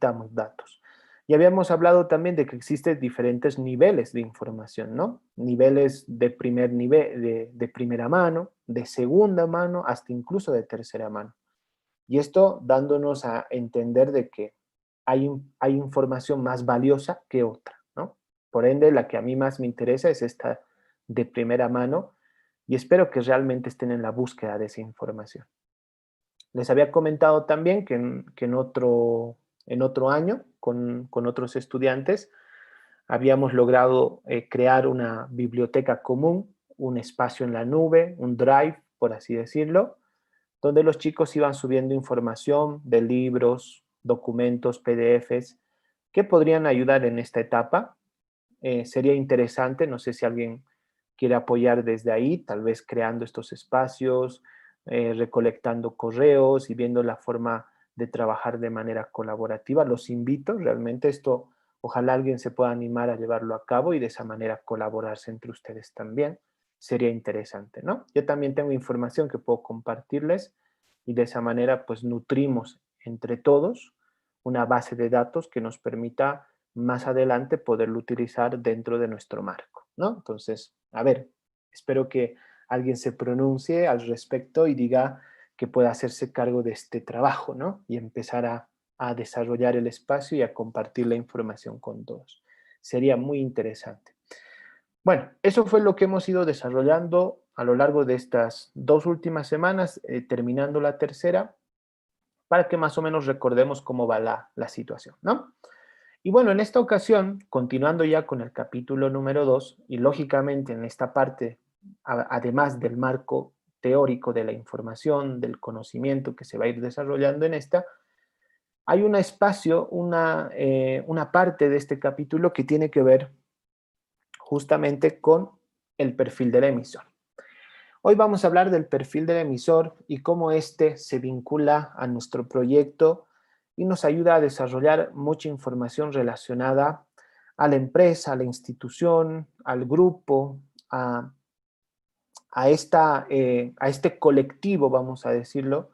necesitamos datos. Y habíamos hablado también de que existen diferentes niveles de información, ¿no? Niveles de primer nivel, de primera mano, de segunda mano, hasta incluso de tercera mano. Y esto dándonos a entender de que hay información más valiosa que otra, ¿no? Por ende, la que a mí más me interesa es esta de primera mano y espero que realmente estén en la búsqueda de esa información. Les había comentado también en otro año, con otros estudiantes, habíamos logrado crear una biblioteca común, un espacio en la nube, un drive, por así decirlo, donde los chicos iban subiendo información de libros, documentos, PDFs, que podrían ayudar en esta etapa. Sería interesante, no sé si alguien quiere apoyar desde ahí, tal vez creando estos espacios, recolectando correos y viendo la forma de trabajar de manera colaborativa. Los invito, realmente esto, ojalá alguien se pueda animar a llevarlo a cabo y de esa manera colaborarse entre ustedes también. Sería interesante, ¿no? Yo también tengo información que puedo compartirles y de esa manera pues nutrimos entre todos una base de datos que nos permita más adelante poderlo utilizar dentro de nuestro marco, ¿no? Entonces, a ver, espero que alguien se pronuncie al respecto y diga que pueda hacerse cargo de este trabajo, ¿no? Y empezar a desarrollar el espacio y a compartir la información con todos. Sería muy interesante. Bueno, eso fue lo que hemos ido desarrollando a lo largo de estas 2 últimas semanas, terminando la tercera, para que más o menos recordemos cómo va la situación, ¿no? Y bueno, en esta ocasión, continuando ya con el capítulo número 2, y lógicamente en esta parte, además del marco teórico de la información, del conocimiento que se va a ir desarrollando en esta, hay un espacio, una parte de este capítulo que tiene que ver justamente con el perfil del emisor. Hoy vamos a hablar del perfil del emisor y cómo éste se vincula a nuestro proyecto y nos ayuda a desarrollar mucha información relacionada a la empresa, a la institución, al grupo, a este colectivo, vamos a decirlo,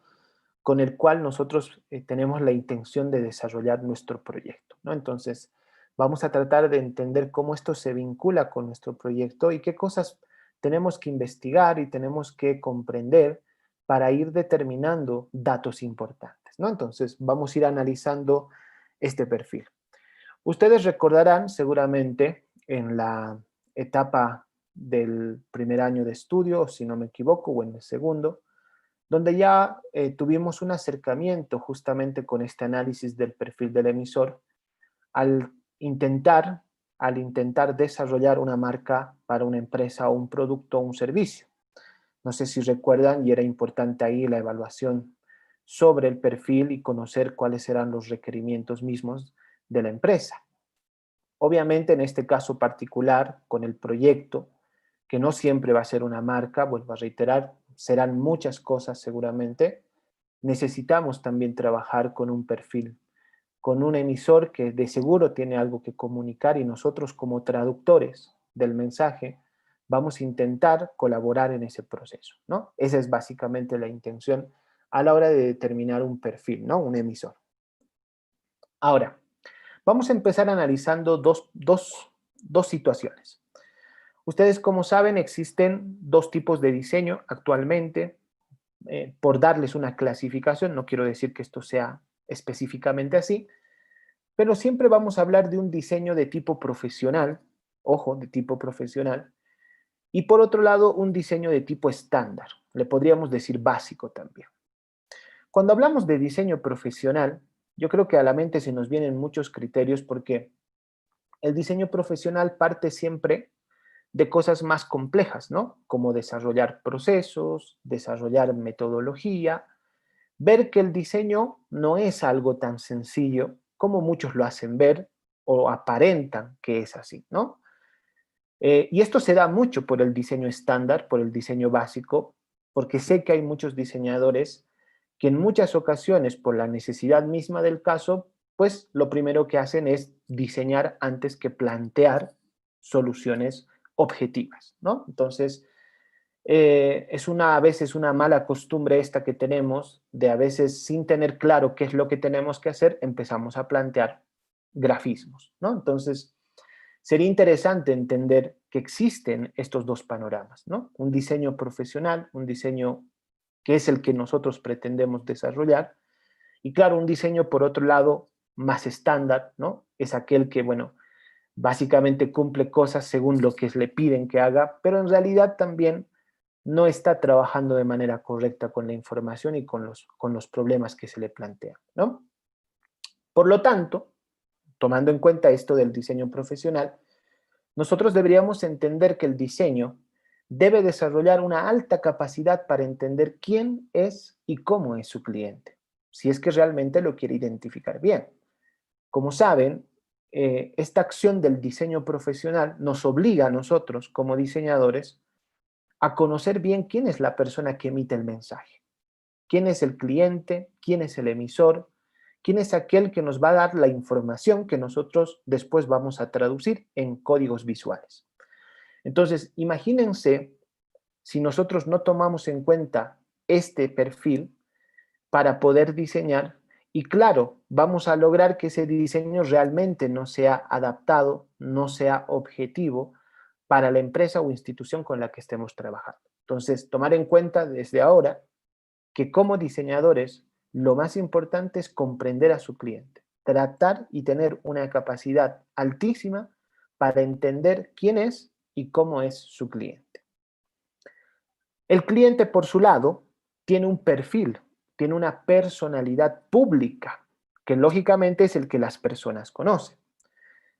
con el cual nosotros tenemos la intención de desarrollar nuestro proyecto, ¿no? Entonces, vamos a tratar de entender cómo esto se vincula con nuestro proyecto y qué cosas tenemos que investigar y tenemos que comprender para ir determinando datos importantes, ¿no? Entonces, vamos a ir analizando este perfil. Ustedes recordarán seguramente en la etapa del primer año de estudio, si no me equivoco, o en el segundo, donde ya tuvimos un acercamiento justamente con este análisis del perfil del emisor al intentar, al intentar desarrollar una marca para una empresa o un producto o un servicio. No sé si recuerdan, y era importante ahí la evaluación sobre el perfil y conocer cuáles eran los requerimientos mismos de la empresa. Obviamente, en este caso particular, con el proyecto, que no siempre va a ser una marca, vuelvo a reiterar, serán muchas cosas seguramente, necesitamos también trabajar con un perfil, con un emisor que de seguro tiene algo que comunicar y nosotros como traductores del mensaje vamos a intentar colaborar en ese proceso, ¿no? Esa es básicamente la intención a la hora de determinar un perfil, ¿no? Un emisor. Ahora, vamos a empezar analizando dos situaciones. Ustedes, como saben, existen dos tipos de diseño actualmente. Por darles una clasificación, no quiero decir que esto sea específicamente así, pero siempre vamos a hablar de un diseño de tipo profesional, ojo, de tipo profesional, y por otro lado, un diseño de tipo estándar, le podríamos decir básico también. Cuando hablamos de diseño profesional, yo creo que a la mente se nos vienen muchos criterios porque el diseño profesional parte siempre de cosas más complejas, ¿no? Como desarrollar procesos, desarrollar metodología, ver que el diseño no es algo tan sencillo como muchos lo hacen ver o aparentan que es así, ¿no? Y esto se da mucho por el diseño estándar, por el diseño básico, porque sé que hay muchos diseñadores que en muchas ocasiones, por la necesidad misma del caso, pues lo primero que hacen es diseñar antes que plantear soluciones objetivas, ¿no? Entonces, Es a veces una mala costumbre esta que tenemos de a veces sin tener claro qué es lo que tenemos que hacer, empezamos a plantear grafismos, ¿no? Entonces, sería interesante entender que existen estos dos panoramas, ¿no? Un diseño profesional, un diseño que es el que nosotros pretendemos desarrollar, y claro, un diseño por otro lado más estándar, ¿no? Es aquel que, bueno, básicamente cumple cosas según lo que le piden que haga, pero en realidad también no está trabajando de manera correcta con la información y con los problemas que se le plantean, ¿no? Por lo tanto, tomando en cuenta esto del diseño profesional, nosotros deberíamos entender que el diseño debe desarrollar una alta capacidad para entender quién es y cómo es su cliente, si es que realmente lo quiere identificar bien. Como saben, esta acción del diseño profesional nos obliga a nosotros, como diseñadores, a conocer bien quién es la persona que emite el mensaje, quién es el cliente, quién es el emisor, quién es aquel que nos va a dar la información que nosotros después vamos a traducir en códigos visuales. Entonces, imagínense si nosotros no tomamos en cuenta este perfil para poder diseñar, y claro, vamos a lograr que ese diseño realmente no sea adaptado, no sea objetivo para la empresa o institución con la que estemos trabajando. Entonces, tomar en cuenta desde ahora que como diseñadores lo más importante es comprender a su cliente, tratar y tener una capacidad altísima para entender quién es y cómo es su cliente. El cliente, por su lado, tiene un perfil, tiene una personalidad pública, que lógicamente es el que las personas conocen.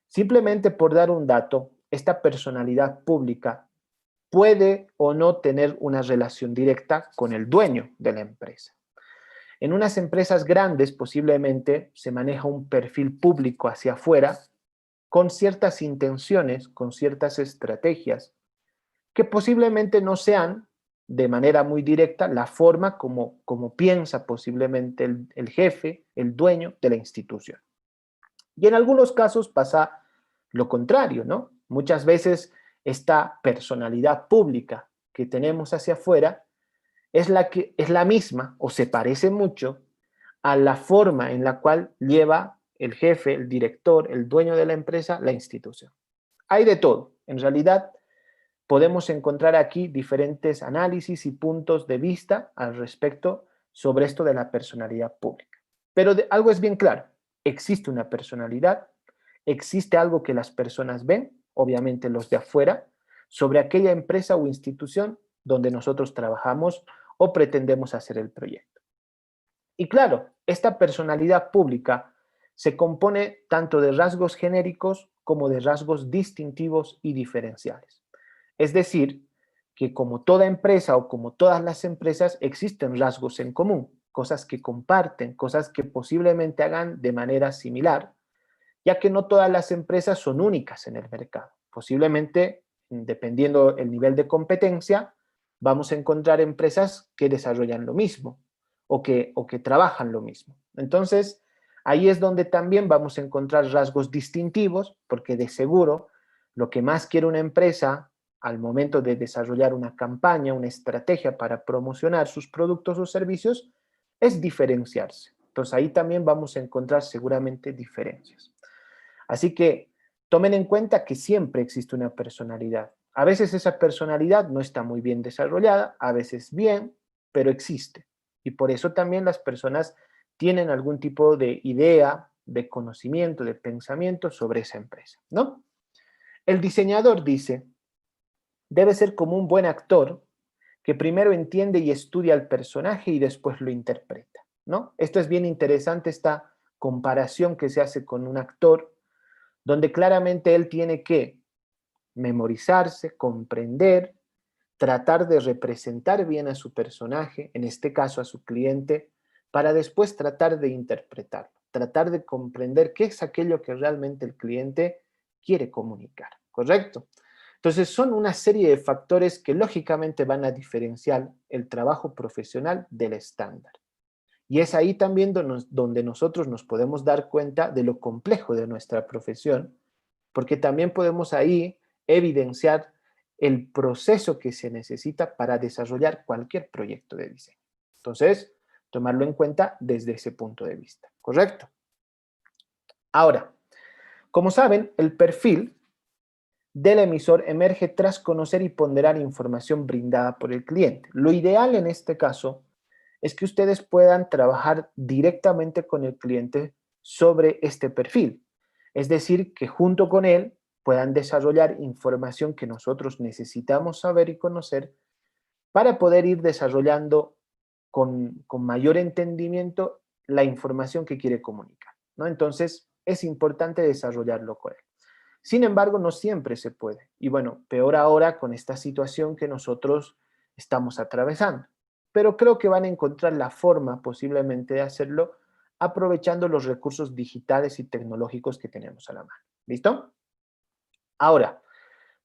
Simplemente por dar un dato, esta personalidad pública puede o no tener una relación directa con el dueño de la empresa. En unas empresas grandes posiblemente se maneja un perfil público hacia afuera con ciertas intenciones, con ciertas estrategias, que posiblemente no sean de manera muy directa la forma como piensa posiblemente el jefe, el dueño de la institución. Y en algunos casos pasa lo contrario, ¿no? Muchas veces esta personalidad pública que tenemos hacia afuera es la misma o se parece mucho a la forma en la cual lleva el jefe, el director, el dueño de la empresa, la institución. Hay de todo. En realidad, podemos encontrar aquí diferentes análisis y puntos de vista al respecto sobre esto de la personalidad pública. Pero algo es bien claro, existe una personalidad, existe algo que las personas ven, obviamente los de afuera, sobre aquella empresa o institución donde nosotros trabajamos o pretendemos hacer el proyecto. Y claro, esta personalidad pública se compone tanto de rasgos genéricos como de rasgos distintivos y diferenciales. Es decir, que como toda empresa o como todas las empresas existen rasgos en común, cosas que comparten, cosas que posiblemente hagan de manera similar, ya que no todas las empresas son únicas en el mercado. Posiblemente, dependiendo el nivel de competencia, vamos a encontrar empresas que desarrollan lo mismo o que trabajan lo mismo. Entonces, ahí es donde también vamos a encontrar rasgos distintivos, porque de seguro lo que más quiere una empresa al momento de desarrollar una campaña, una estrategia para promocionar sus productos o servicios, es diferenciarse. Entonces ahí también vamos a encontrar seguramente diferencias. Así que tomen en cuenta que siempre existe una personalidad. A veces esa personalidad no está muy bien desarrollada, a veces bien, pero existe. Y por eso también las personas tienen algún tipo de idea, de conocimiento, de pensamiento sobre esa empresa, ¿no? El diseñador dice, debe ser como un buen actor que primero entiende y estudia al personaje y después lo interpreta, ¿no? Esto es bien interesante, esta comparación que se hace con un actor, donde claramente él tiene que memorizarse, comprender, tratar de representar bien a su personaje, en este caso a su cliente, para después tratar de interpretarlo, tratar de comprender qué es aquello que realmente el cliente quiere comunicar, ¿correcto? Entonces son una serie de factores que lógicamente van a diferenciar el trabajo profesional del estándar. Y es ahí también donde nosotros nos podemos dar cuenta de lo complejo de nuestra profesión, porque también podemos ahí evidenciar el proceso que se necesita para desarrollar cualquier proyecto de diseño. Entonces, tomarlo en cuenta desde ese punto de vista, ¿correcto? Ahora, como saben, el perfil del emisor emerge tras conocer y ponderar información brindada por el cliente. Lo ideal en este caso es que ustedes puedan trabajar directamente con el cliente sobre este perfil. Es decir, que junto con él puedan desarrollar información que nosotros necesitamos saber y conocer para poder ir desarrollando con mayor entendimiento la información que quiere comunicar, ¿no? Entonces, es importante desarrollarlo con él. Sin embargo, no siempre se puede. Y bueno, peor ahora con esta situación que nosotros estamos atravesando. Pero creo que van a encontrar la forma posiblemente de hacerlo aprovechando los recursos digitales y tecnológicos que tenemos a la mano. ¿Listo? Ahora,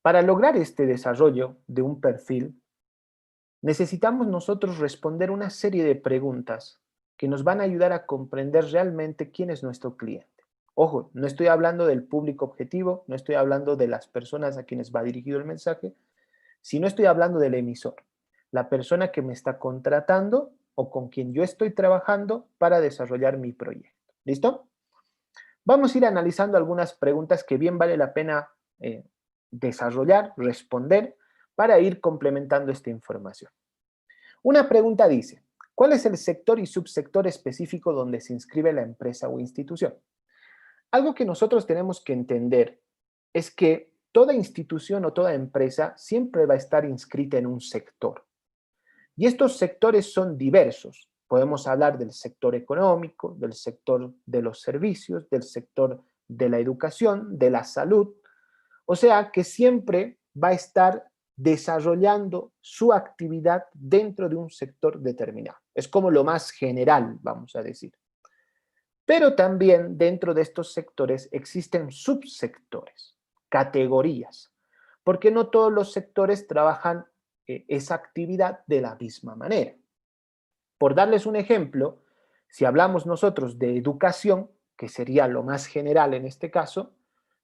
para lograr este desarrollo de un perfil, necesitamos nosotros responder una serie de preguntas que nos van a ayudar a comprender realmente quién es nuestro cliente. Ojo, no estoy hablando del público objetivo, no estoy hablando de las personas a quienes va dirigido el mensaje, sino estoy hablando del emisor, la persona que me está contratando o con quien yo estoy trabajando para desarrollar mi proyecto. ¿Listo? Vamos a ir analizando algunas preguntas que bien vale la pena desarrollar, responder, para ir complementando esta información. Una pregunta dice, ¿cuál es el sector y subsector específico donde se inscribe la empresa o institución? Algo que nosotros tenemos que entender es que toda institución o toda empresa siempre va a estar inscrita en un sector. Y estos sectores son diversos. Podemos hablar del sector económico, del sector de los servicios, del sector de la educación, de la salud. O sea que siempre va a estar desarrollando su actividad dentro de un sector determinado. Es como lo más general, vamos a decir. Pero también dentro de estos sectores existen subsectores, categorías, porque no todos los sectores trabajan esa actividad de la misma manera. Por darles un ejemplo, si hablamos nosotros de educación, que sería lo más general en este caso,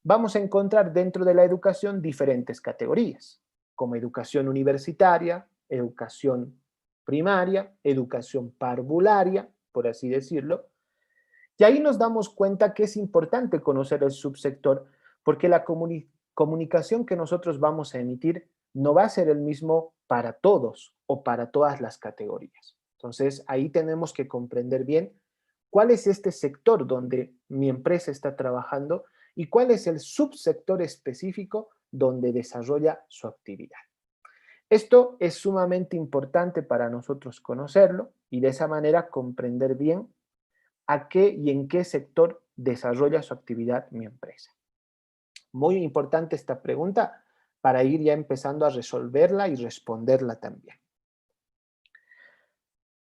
vamos a encontrar dentro de la educación diferentes categorías, como educación universitaria, educación primaria, educación parvularia, por así decirlo, y ahí nos damos cuenta que es importante conocer el subsector porque la comunicación que nosotros vamos a emitir no va a ser el mismo para todos o para todas las categorías. Entonces, ahí tenemos que comprender bien cuál es este sector donde mi empresa está trabajando y cuál es el subsector específico donde desarrolla su actividad. Esto es sumamente importante para nosotros conocerlo y de esa manera comprender bien a qué y en qué sector desarrolla su actividad mi empresa. Muy importante esta pregunta para ir ya empezando a resolverla y responderla también.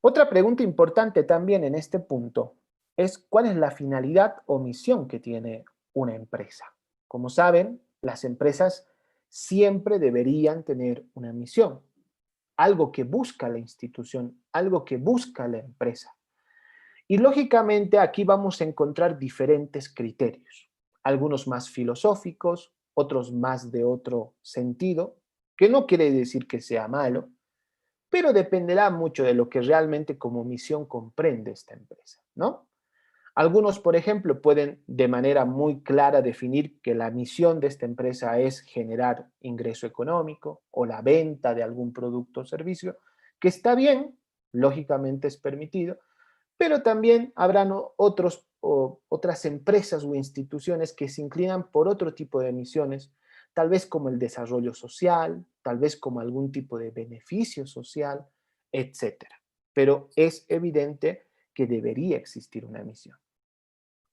Otra pregunta importante también en este punto es cuál es la finalidad o misión que tiene una empresa. Como saben, las empresas siempre deberían tener una misión, algo que busca la institución, algo que busca la empresa. Y lógicamente aquí vamos a encontrar diferentes criterios, algunos más filosóficos, otros más de otro sentido, que no quiere decir que sea malo, pero dependerá mucho de lo que realmente como misión comprende esta empresa, ¿no? Algunos, por ejemplo, pueden de manera muy clara definir que la misión de esta empresa es generar ingreso económico o la venta de algún producto o servicio, que está bien, lógicamente es permitido, pero también habrán otras empresas o instituciones que se inclinan por otro tipo de misiones, tal vez como el desarrollo social, tal vez como algún tipo de beneficio social, etcétera. Pero es evidente que debería existir una misión.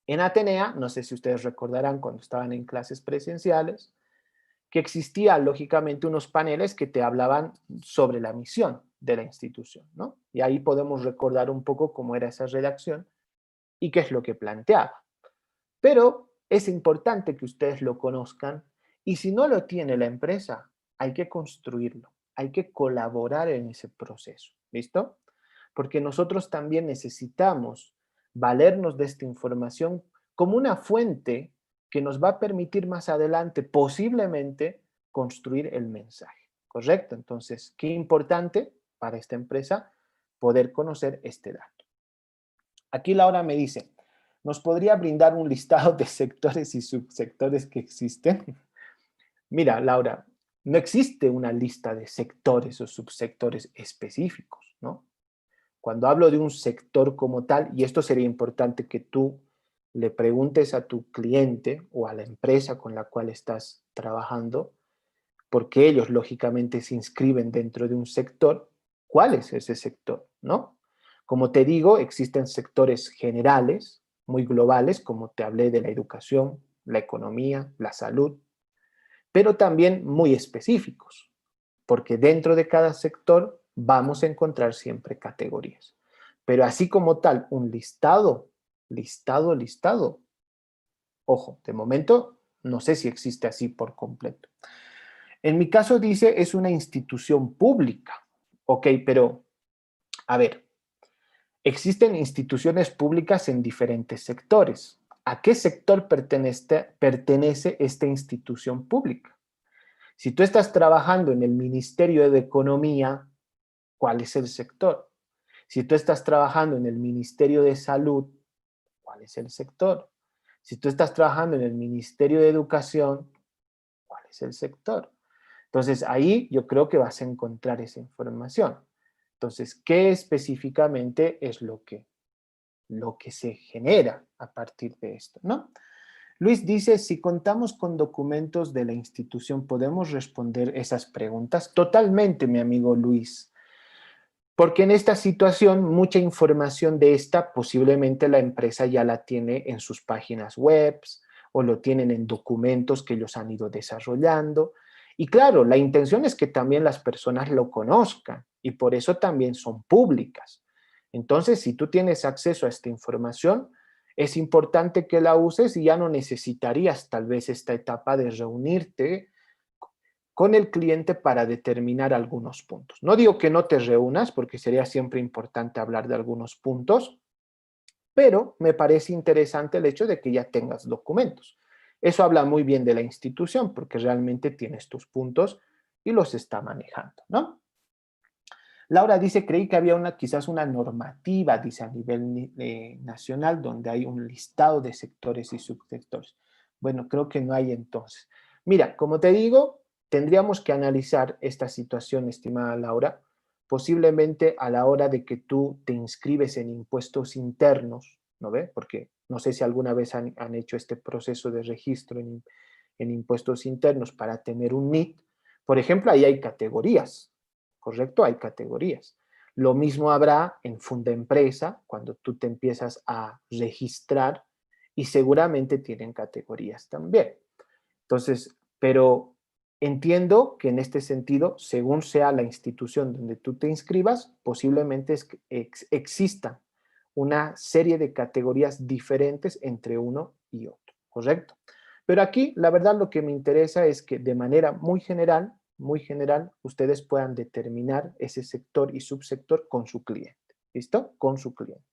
En Atenea, no sé si ustedes recordarán cuando estaban en clases presenciales, que existía lógicamente unos paneles que te hablaban sobre la misión de la institución, ¿no? Y ahí podemos recordar un poco cómo era esa redacción y qué es lo que planteaba. Pero es importante que ustedes lo conozcan y si no lo tiene la empresa, hay que construirlo, hay que colaborar en ese proceso, ¿listo? Porque nosotros también necesitamos valernos de esta información como una fuente que nos va a permitir más adelante posiblemente construir el mensaje. ¿correcto? Entonces, qué importante para esta empresa poder conocer este dato. Aquí Laura me dice, ¿nos podría brindar un listado de sectores y subsectores que existen? Mira, Laura, no existe una lista de sectores o subsectores específicos, ¿no? Cuando hablo de un sector como tal, y esto sería importante que tú le preguntes a tu cliente o a la empresa con la cual estás trabajando, porque ellos lógicamente se inscriben dentro de un sector, ¿cuál es ese sector? ¿No? Como te digo, existen sectores generales, muy globales, como te hablé de la educación, la economía, la salud, pero también muy específicos, porque dentro de cada sector vamos a encontrar siempre categorías. Pero así como tal, un listado, ojo, de momento no sé si existe así por completo. En mi caso dice es una institución pública. Ok, pero a ver, existen instituciones públicas en diferentes sectores. ¿A qué sector pertenece esta institución pública? Si tú estás trabajando en el Ministerio de Economía, ¿cuál es el sector? Si tú estás trabajando en el Ministerio de Salud, ¿cuál es el sector? Si tú estás trabajando en el Ministerio de Educación, ¿cuál es el sector? Entonces ahí yo creo que vas a encontrar esa información. Entonces, ¿qué específicamente es lo que se genera a partir de esto, ¿no? Luis dice, si contamos con documentos de la institución, ¿podemos responder esas preguntas? Totalmente, mi amigo Luis. Porque en esta situación, mucha información de esta posiblemente la empresa ya la tiene en sus páginas web o lo tienen en documentos que ellos han ido desarrollando. Y claro, la intención es que también las personas lo conozcan y por eso también son públicas. Entonces, si tú tienes acceso a esta información, es importante que la uses y ya no necesitarías tal vez esta etapa de reunirte con el cliente para determinar algunos puntos. No digo que no te reúnas, porque sería siempre importante hablar de algunos puntos, pero me parece interesante el hecho de que ya tengas documentos. Eso habla muy bien de la institución, porque realmente tienes tus puntos y los está manejando, ¿no? Laura dice, creí que había quizás una normativa, dice, a nivel nacional, donde hay un listado de sectores y subsectores. Bueno, creo que no hay entonces. Mira, como te digo, tendríamos que analizar esta situación, estimada Laura, posiblemente a la hora de que tú te inscribes en impuestos internos, ¿no ve? Porque no sé si alguna vez han hecho este proceso de registro en impuestos internos para tener un NIT. Por ejemplo, ahí hay categorías, ¿correcto? Hay categorías. Lo mismo habrá en Funda Empresa, cuando tú te empiezas a registrar y seguramente tienen categorías también. Entonces, pero entiendo que en este sentido, según sea la institución donde tú te inscribas, posiblemente exista una serie de categorías diferentes entre uno y otro, ¿correcto? Pero aquí, la verdad, lo que me interesa es que de manera muy general, ustedes puedan determinar ese sector y subsector con su cliente. ¿Listo? Con su cliente.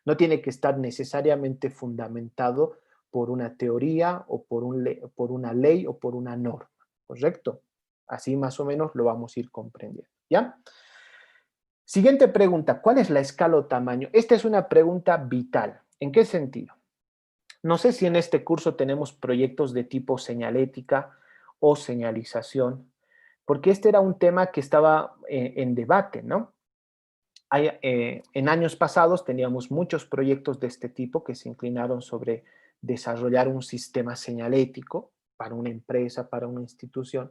No tiene que estar necesariamente fundamentado por una teoría o por una ley o por una norma, ¿correcto? Así más o menos lo vamos a ir comprendiendo, ¿ya? Siguiente pregunta, ¿cuál es la escala o tamaño? Esta es una pregunta vital. ¿En qué sentido? No sé si en este curso tenemos proyectos de tipo señalética o señalización, porque este era un tema que estaba en debate, ¿no? En años pasados teníamos muchos proyectos de este tipo que se inclinaron sobre desarrollar un sistema señalético para una empresa, para una institución,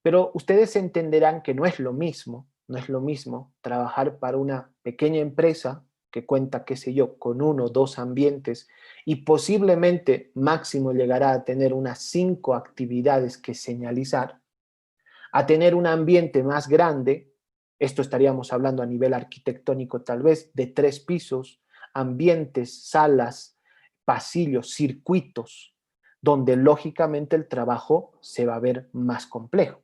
pero ustedes entenderán que no es lo mismo trabajar para una pequeña empresa que cuenta, qué sé yo, con 1 o 2 ambientes y posiblemente máximo llegará a tener unas 5 actividades que señalizar, a tener un ambiente más grande, esto estaríamos hablando a nivel arquitectónico tal vez, de 3 pisos, ambientes, salas, pasillos, circuitos, donde lógicamente el trabajo se va a ver más complejo.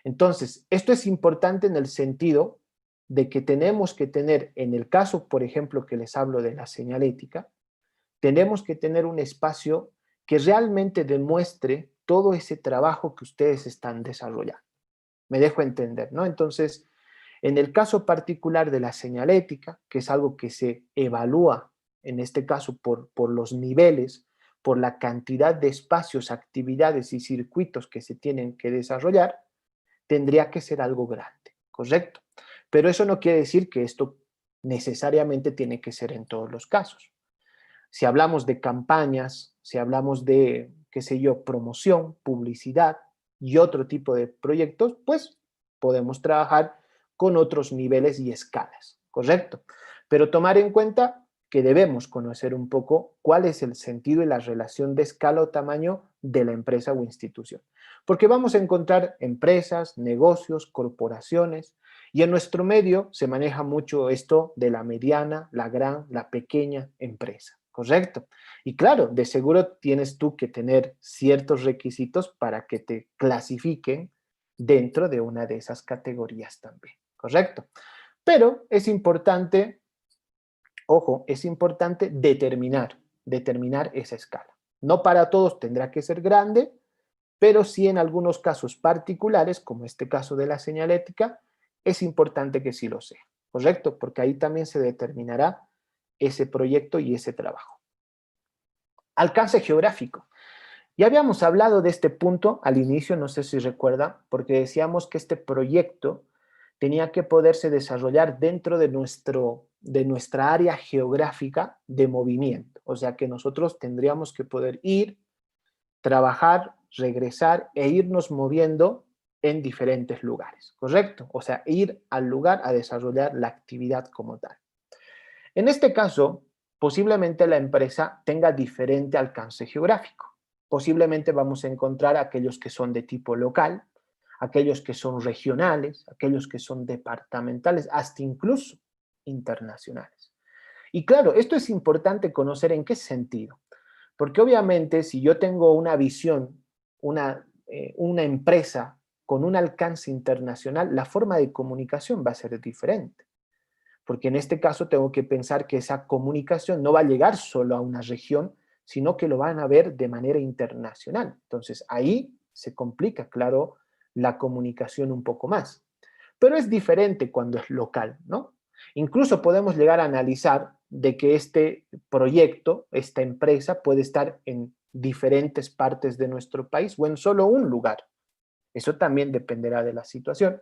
Entonces, esto es importante en el sentido de que tenemos que tener, en el caso, por ejemplo, que les hablo de la señalética, tenemos que tener un espacio que realmente demuestre todo ese trabajo que ustedes están desarrollando. Me dejo entender, ¿no? Entonces, en el caso particular de la señalética, que es algo que se evalúa, en este caso por los niveles, por la cantidad de espacios, actividades y circuitos que se tienen que desarrollar, tendría que ser algo grande, ¿correcto? Pero eso no quiere decir que esto necesariamente tiene que ser en todos los casos. Si hablamos de campañas, si hablamos de, qué sé yo, promoción, publicidad y otro tipo de proyectos, pues podemos trabajar con otros niveles y escalas, ¿correcto? Pero tomar en cuenta que debemos conocer un poco cuál es el sentido y la relación de escala o tamaño de la empresa o institución. Porque vamos a encontrar empresas, negocios, corporaciones, y en nuestro medio se maneja mucho esto de la mediana, la gran, la pequeña empresa, ¿correcto? Y claro, de seguro tienes tú que tener ciertos requisitos para que te clasifiquen dentro de una de esas categorías también, ¿correcto? Pero es importante, ojo, es importante determinar esa escala. No para todos tendrá que ser grande, pero sí en algunos casos particulares, como este caso de la señalética, es importante que sí lo sea, ¿correcto? Porque ahí también se determinará ese proyecto y ese trabajo. Alcance geográfico. Ya habíamos hablado de este punto al inicio, no sé si recuerda, porque decíamos que este proyecto tenía que poderse desarrollar dentro de nuestra área geográfica de movimiento. O sea que nosotros tendríamos que poder ir, trabajar, regresar e irnos moviendo en diferentes lugares, ¿correcto? O sea, ir al lugar a desarrollar la actividad como tal. En este caso, posiblemente la empresa tenga diferente alcance geográfico. Posiblemente vamos a encontrar aquellos que son de tipo local, aquellos que son regionales, aquellos que son departamentales, hasta incluso internacionales. Y claro, esto es importante conocer en qué sentido. Porque obviamente si yo tengo una visión, una empresa con un alcance internacional, la forma de comunicación va a ser diferente. Porque en este caso tengo que pensar que esa comunicación no va a llegar solo a una región, sino que lo van a ver de manera internacional. Entonces ahí se complica, claro, la comunicación un poco más. Pero es diferente cuando es local, ¿no? Incluso podemos llegar a analizar de que este proyecto, esta empresa puede estar en diferentes partes de nuestro país o en solo un lugar. Eso también dependerá de la situación.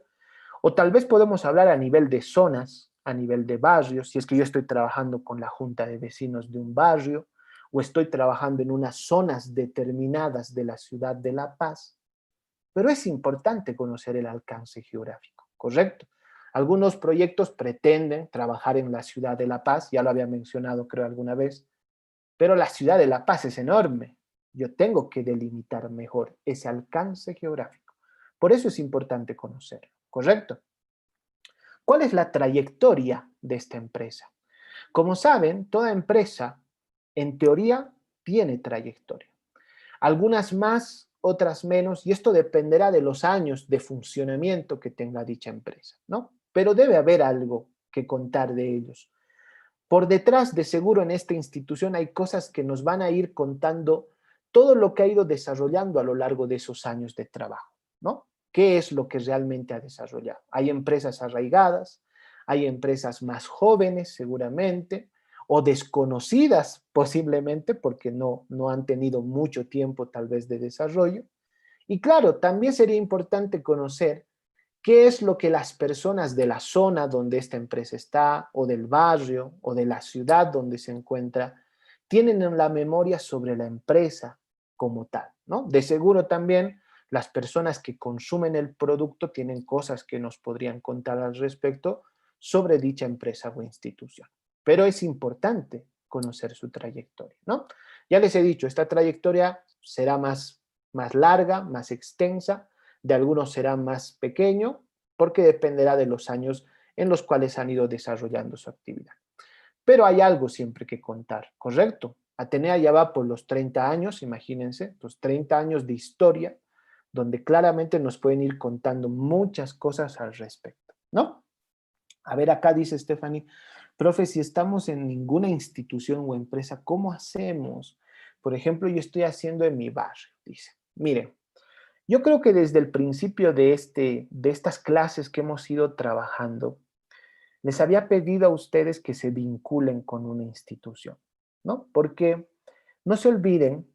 O tal vez podemos hablar a nivel de zonas, a nivel de barrios, si es que yo estoy trabajando con la junta de vecinos de un barrio o estoy trabajando en unas zonas determinadas de la ciudad de La Paz, pero es importante conocer el alcance geográfico, ¿correcto? Algunos proyectos pretenden trabajar en la ciudad de La Paz, ya lo había mencionado creo alguna vez, pero la ciudad de La Paz es enorme. Yo tengo que delimitar mejor ese alcance geográfico. Por eso es importante conocerlo, ¿correcto? ¿Cuál es la trayectoria de esta empresa? Como saben, toda empresa, en teoría, tiene trayectoria. Algunas más, otras menos, y esto dependerá de los años de funcionamiento que tenga dicha empresa, ¿no? Pero debe haber algo que contar de ellos. Por detrás, de seguro, en esta institución hay cosas que nos van a ir contando todo lo que ha ido desarrollando a lo largo de esos años de trabajo, ¿no? ¿Qué es lo que realmente ha desarrollado? Hay empresas arraigadas, hay empresas más jóvenes seguramente, o desconocidas posiblemente porque no han tenido mucho tiempo tal vez de desarrollo. Y claro, también sería importante conocer qué es lo que las personas de la zona donde esta empresa está, o del barrio, o de la ciudad donde se encuentra, tienen en la memoria sobre la empresa como tal, ¿no? De seguro también las personas que consumen el producto tienen cosas que nos podrían contar al respecto sobre dicha empresa o institución. Pero es importante conocer su trayectoria, ¿no? Ya les he dicho, esta trayectoria será más larga, más extensa, de algunos será más pequeño, porque dependerá de los años en los cuales han ido desarrollando su actividad. Pero hay algo siempre que contar, ¿correcto? Atenea ya va por los 30 años, imagínense, los 30 años de historia, donde claramente nos pueden ir contando muchas cosas al respecto, ¿no? A ver, acá dice Stephanie, profe, si estamos en ninguna institución o empresa, ¿cómo hacemos? Por ejemplo, yo estoy haciendo en mi barrio, dice. Miren, Yo creo que desde el principio de estas clases que hemos ido trabajando, les había pedido a ustedes que se vinculen con una institución, ¿no? Porque no se olviden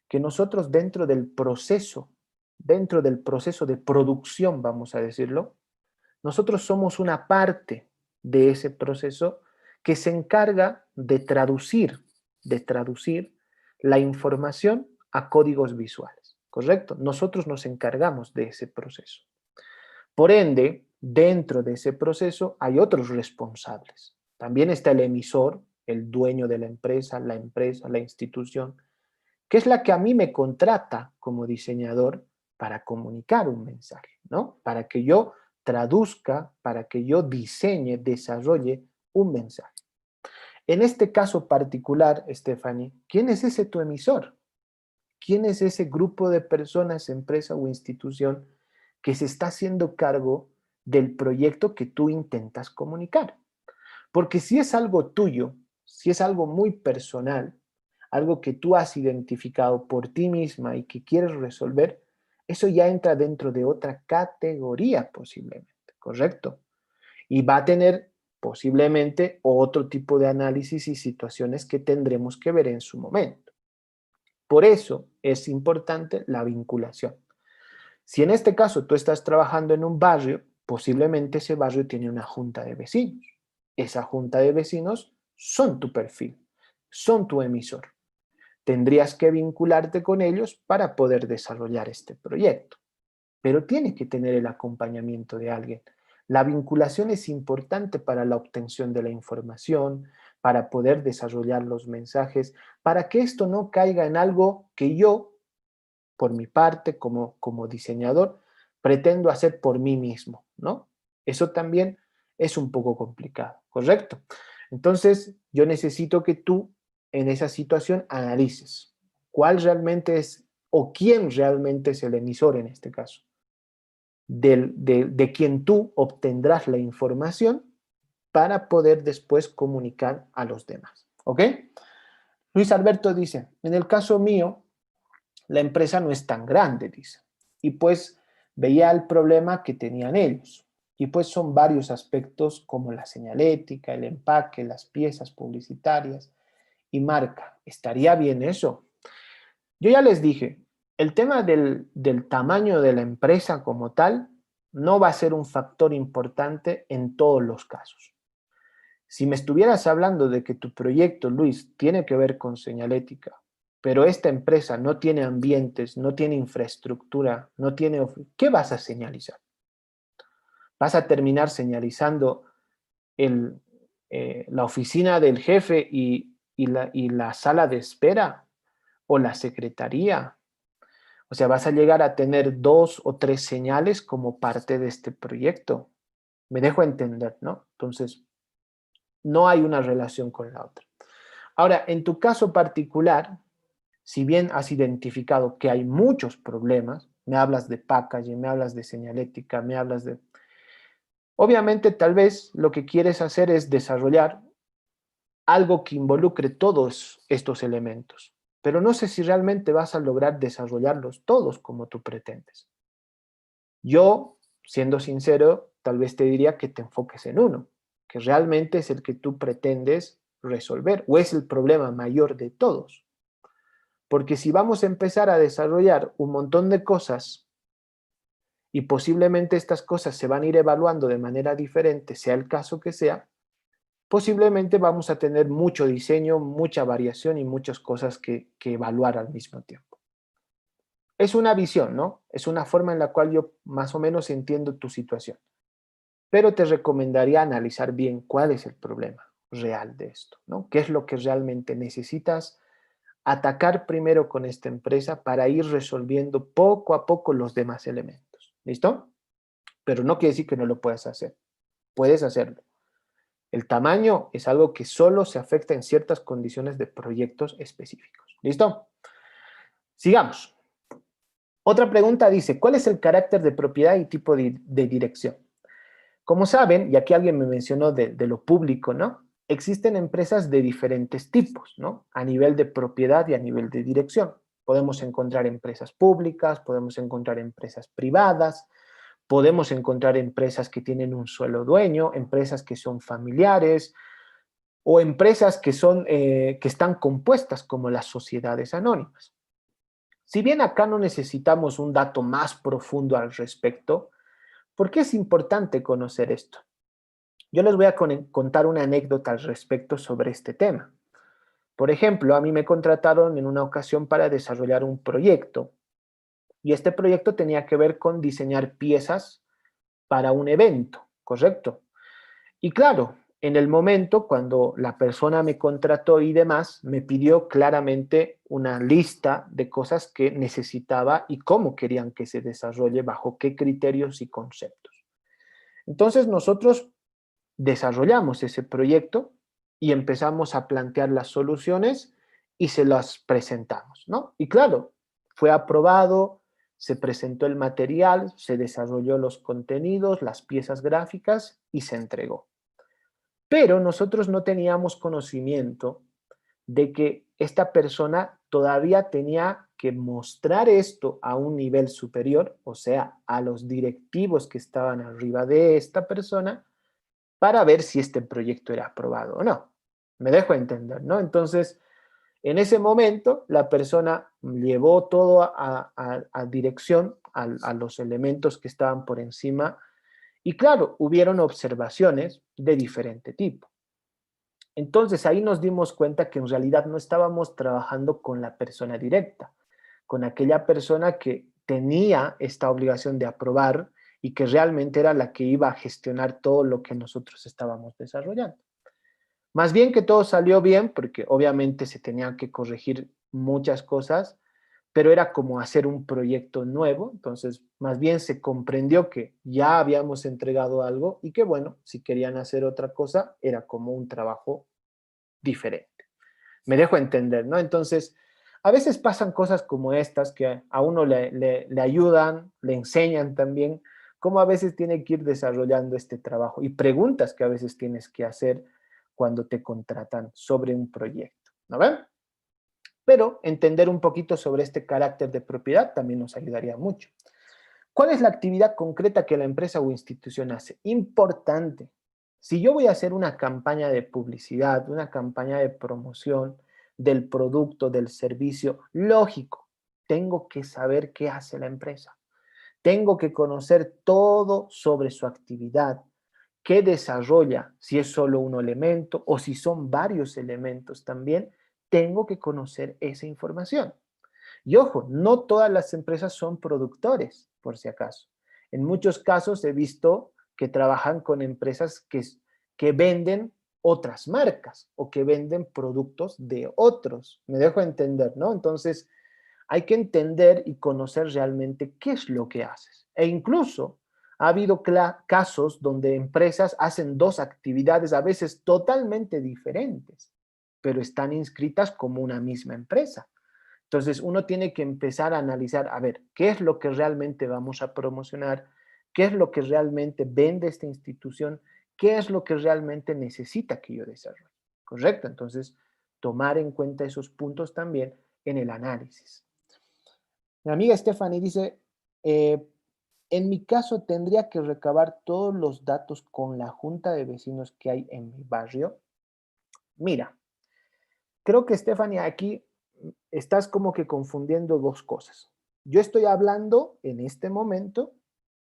que nosotros dentro del proceso de producción, vamos a decirlo, nosotros somos una parte de ese proceso que se encarga de traducir la información a códigos visuales, ¿correcto? Nosotros nos encargamos de ese proceso. Por ende, dentro de ese proceso hay otros responsables. También está el emisor, el dueño de la empresa, la institución, que es la que a mí me contrata como diseñador para comunicar un mensaje, ¿no? Para que yo traduzca, para que yo diseñe, desarrolle un mensaje. En este caso particular, Stephanie, ¿quién es ese tu emisor? ¿Quién es ese grupo de personas, empresa o institución que se está haciendo cargo del proyecto que tú intentas comunicar? Porque si es algo tuyo, si es algo muy personal, algo que tú has identificado por ti misma y que quieres resolver, eso ya entra dentro de otra categoría posiblemente, ¿correcto? Y va a tener posiblemente otro tipo de análisis y situaciones que tendremos que ver en su momento. Por eso es importante la vinculación. Si en este caso tú estás trabajando en un barrio, posiblemente ese barrio tiene una junta de vecinos. Esa junta de vecinos son tu perfil, son tu emisor. Tendrías que vincularte con ellos para poder desarrollar este proyecto. Pero tiene que tener el acompañamiento de alguien. La vinculación es importante para la obtención de la información, para poder desarrollar los mensajes, para que esto no caiga en algo que yo, por mi parte, como diseñador, pretendo hacer por mí mismo, ¿no? Eso también es un poco complicado, ¿correcto? Entonces, yo necesito que tú en esa situación analices cuál realmente es o quién realmente es el emisor en este caso, de quien tú obtendrás la información para poder después comunicar a los demás, ¿ok? Luis Alberto dice, en el caso mío, la empresa no es tan grande, dice. Y pues veía el problema que tenían ellos. Y pues son varios aspectos como la señalética, el empaque, las piezas publicitarias y marca. ¿Estaría bien eso? Yo ya les dije, el tema del tamaño de la empresa como tal no va a ser un factor importante en todos los casos. Si me estuvieras hablando de que tu proyecto, Luis, tiene que ver con señalética, pero esta empresa no tiene ambientes, no tiene infraestructura, no tiene... ¿Qué vas a señalizar? ¿Vas a terminar señalizando el, la oficina del jefe y la sala de espera o la secretaría? O sea, vas a llegar a tener 2 o 3 señales como parte de este proyecto. Me dejo entender, ¿no? Entonces, no hay una relación con la otra. Ahora, en tu caso particular, si bien has identificado que hay muchos problemas, me hablas de packaging, me hablas de señalética, me hablas de... Obviamente, tal vez lo que quieres hacer es desarrollar algo que involucre todos estos elementos, pero no sé si realmente vas a lograr desarrollarlos todos como tú pretendes. Yo, siendo sincero, tal vez te diría que te enfoques en uno, que realmente es el que tú pretendes resolver o es el problema mayor de todos. Porque si vamos a empezar a desarrollar un montón de cosas y posiblemente estas cosas se van a ir evaluando de manera diferente, sea el caso que sea, posiblemente vamos a tener mucho diseño, mucha variación y muchas cosas que evaluar al mismo tiempo. Es una visión, ¿no? Es una forma en la cual yo más o menos entiendo tu situación. Pero te recomendaría analizar bien cuál es el problema real de esto, ¿no? ¿Qué es lo que realmente necesitas atacar primero con esta empresa para ir resolviendo poco a poco los demás elementos? ¿Listo? Pero no quiere decir que no lo puedas hacer. Puedes hacerlo. El tamaño es algo que solo se afecta en ciertas condiciones de proyectos específicos. ¿Listo? Sigamos. Otra pregunta dice, ¿cuál es el carácter de propiedad y tipo de dirección? Como saben, y aquí alguien me mencionó de lo público, ¿no? Existen empresas de diferentes tipos, ¿no? A nivel de propiedad y a nivel de dirección. Podemos encontrar empresas públicas, podemos encontrar empresas privadas, podemos encontrar empresas que tienen un solo dueño, empresas que son familiares o empresas que están compuestas como las sociedades anónimas. Si bien acá no necesitamos un dato más profundo al respecto, ¿por qué es importante conocer esto? Yo les voy a contar una anécdota al respecto sobre este tema. Por ejemplo, a mí me contrataron en una ocasión para desarrollar un proyecto y este proyecto tenía que ver con diseñar piezas para un evento, ¿correcto? Y claro, en el momento cuando la persona me contrató y demás, me pidió claramente una lista de cosas que necesitaba y cómo querían que se desarrolle, bajo qué criterios y conceptos. Entonces nosotros desarrollamos ese proyecto y empezamos a plantear las soluciones y se las presentamos, ¿no? Y claro, fue aprobado, se presentó el material, se desarrolló los contenidos, las piezas gráficas y se entregó. Pero nosotros no teníamos conocimiento de que esta persona todavía tenía que mostrar esto a un nivel superior, o sea, a los directivos que estaban arriba de esta persona, para ver si este proyecto era aprobado o no. Me dejo entender, ¿no? Entonces, en ese momento, la persona llevó todo a dirección, a los elementos que estaban por encima, y claro, hubieron observaciones de diferente tipo. Entonces, ahí nos dimos cuenta que en realidad no estábamos trabajando con la persona directa, con aquella persona que tenía esta obligación de aprobar y que realmente era la que iba a gestionar todo lo que nosotros estábamos desarrollando. Más bien que todo salió bien, porque obviamente se tenían que corregir muchas cosas, pero era como hacer un proyecto nuevo, entonces más bien se comprendió que ya habíamos entregado algo y que bueno, si querían hacer otra cosa, era como un trabajo diferente. Me dejo entender, ¿no? Entonces, a veces pasan cosas como estas que a uno le ayudan, le enseñan también cómo a veces tiene que ir desarrollando este trabajo y preguntas que a veces tienes que hacer cuando te contratan sobre un proyecto, ¿no ven? Pero entender un poquito sobre este carácter de propiedad también nos ayudaría mucho. ¿Cuál es la actividad concreta que la empresa o institución hace? Importante. Si yo voy a hacer una campaña de publicidad, una campaña de promoción del producto, del servicio, lógico, tengo que saber qué hace la empresa. Tengo que conocer todo sobre su actividad, qué desarrolla, si es solo un elemento o si son varios elementos también, tengo que conocer esa información. Y ojo, no todas las empresas son productores, por si acaso. En muchos casos he visto que trabajan con empresas que venden otras marcas o que venden productos de otros. Me dejo entender, ¿no? Entonces, hay que entender y conocer realmente qué es lo que haces. E incluso ha habido casos donde empresas hacen dos actividades a veces totalmente diferentes, pero están inscritas como una misma empresa. Entonces, uno tiene que empezar a analizar, a ver, ¿qué es lo que realmente vamos a promocionar? ¿Qué es lo que realmente vende esta institución? ¿Qué es lo que realmente necesita que yo desarrolle? ¿Correcto? Entonces, tomar en cuenta esos puntos también en el análisis. Mi amiga Stephanie dice, en mi caso tendría que recabar todos los datos con la junta de vecinos que hay en mi barrio. Mira, creo que Stephanie aquí estás como que confundiendo dos cosas. Yo estoy hablando en este momento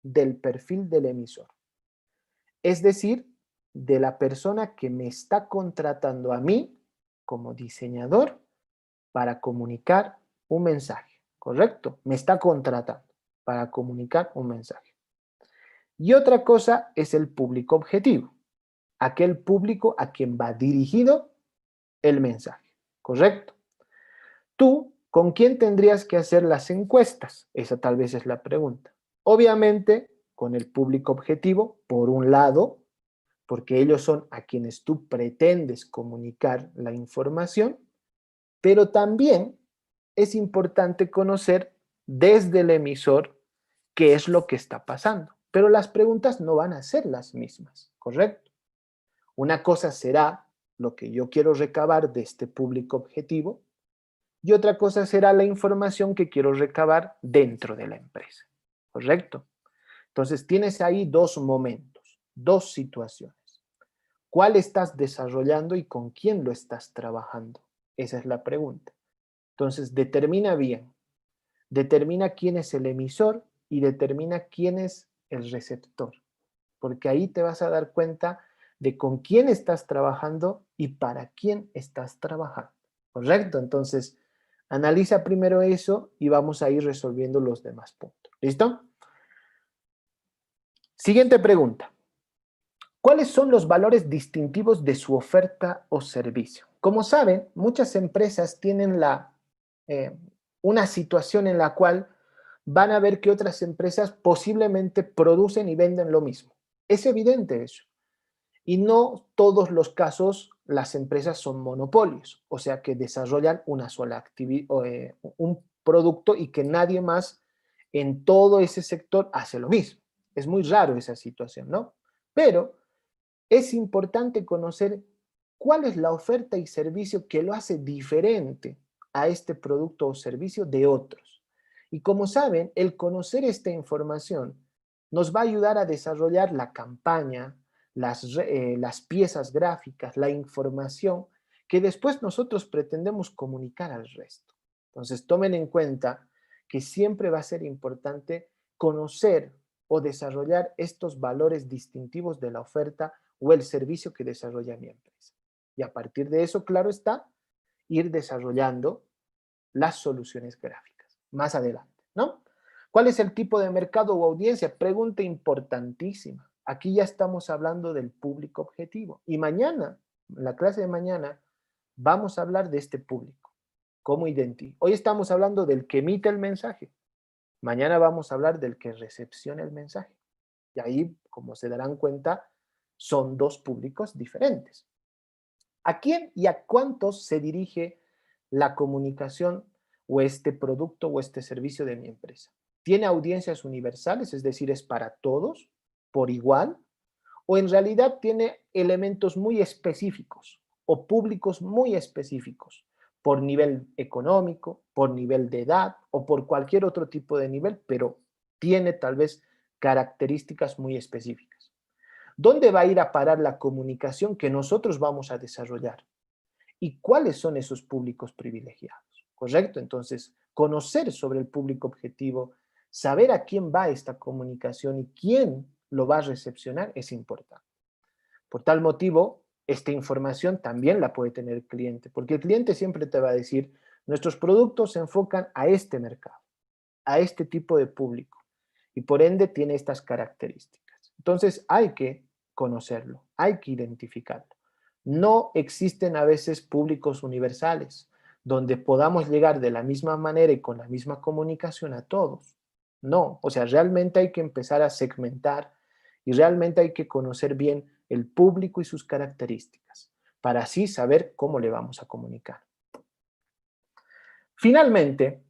del perfil del emisor, es decir, de la persona que me está contratando a mí como diseñador para comunicar un mensaje, ¿correcto? Me está contratando para comunicar un mensaje. Y otra cosa es el público objetivo, aquel público a quien va dirigido el mensaje, ¿correcto? Tú, ¿con quién tendrías que hacer las encuestas? Esa tal vez es la pregunta. Obviamente, con el público objetivo, por un lado, porque ellos son a quienes tú pretendes comunicar la información, pero también es importante conocer desde el emisor qué es lo que está pasando. Pero las preguntas no van a ser las mismas, ¿correcto? Una cosa será lo que yo quiero recabar de este público objetivo y otra cosa será la información que quiero recabar dentro de la empresa, ¿correcto? Entonces tienes ahí dos momentos, dos situaciones. ¿Cuál estás desarrollando y con quién lo estás trabajando? Esa es la pregunta. Entonces determina bien, determina quién es el emisor y determina quién es el receptor, porque ahí te vas a dar cuenta de con quién estás trabajando y para quién estás trabajando, ¿correcto? Entonces, analiza primero eso y vamos a ir resolviendo los demás puntos. ¿Listo? Siguiente pregunta. ¿Cuáles son los valores distintivos de su oferta o servicio? Como saben, muchas empresas tienen eh, una situación en la cual van a ver que otras empresas posiblemente producen y venden lo mismo. Es evidente eso. Y no todos los casos las empresas son monopolios, o sea que desarrollan una sola actividad, un producto y que nadie más en todo ese sector hace lo mismo. Es muy raro esa situación, ¿no? Pero es importante conocer cuál es la oferta y servicio que lo hace diferente a este producto o servicio de otros. Y como saben, el conocer esta información nos va a ayudar a desarrollar la campaña, las piezas gráficas, la información que después nosotros pretendemos comunicar al resto. Entonces, tomen en cuenta que siempre va a ser importante conocer o desarrollar estos valores distintivos de la oferta o el servicio que desarrolla mi empresa. Y a partir de eso, claro está, ir desarrollando las soluciones gráficas más adelante, ¿no? ¿Cuál es el tipo de mercado o audiencia? Pregunta importantísima. Aquí ya estamos hablando del público objetivo. Y mañana, en la clase de mañana, vamos a hablar de este público. ¿Cómo identificar? Hoy estamos hablando del que emite el mensaje. Mañana vamos a hablar del que recepciona el mensaje. Y ahí, como se darán cuenta, son dos públicos diferentes. ¿A quién y a cuántos se dirige la comunicación o este producto o este servicio de mi empresa? ¿Tiene audiencias universales, es decir, es para todos por igual? ¿O en realidad tiene elementos muy específicos o públicos muy específicos por nivel económico, por nivel de edad o por cualquier otro tipo de nivel, pero tiene tal vez características muy específicas? ¿Dónde va a ir a parar la comunicación que nosotros vamos a desarrollar? ¿Y cuáles son esos públicos privilegiados? ¿Correcto? Entonces, conocer sobre el público objetivo, saber a quién va esta comunicación y quién lo va a recepcionar es importante. Por tal motivo, esta información también la puede tener el cliente, porque el cliente siempre te va a decir, nuestros productos se enfocan a este mercado, a este tipo de público, y por ende tiene estas características. Entonces hay que conocerlo, hay que identificarlo. No existen a veces públicos universales donde podamos llegar de la misma manera y con la misma comunicación a todos. No, o sea, realmente hay que empezar a segmentar y realmente hay que conocer bien el público y sus características para así saber cómo le vamos a comunicar. Finalmente,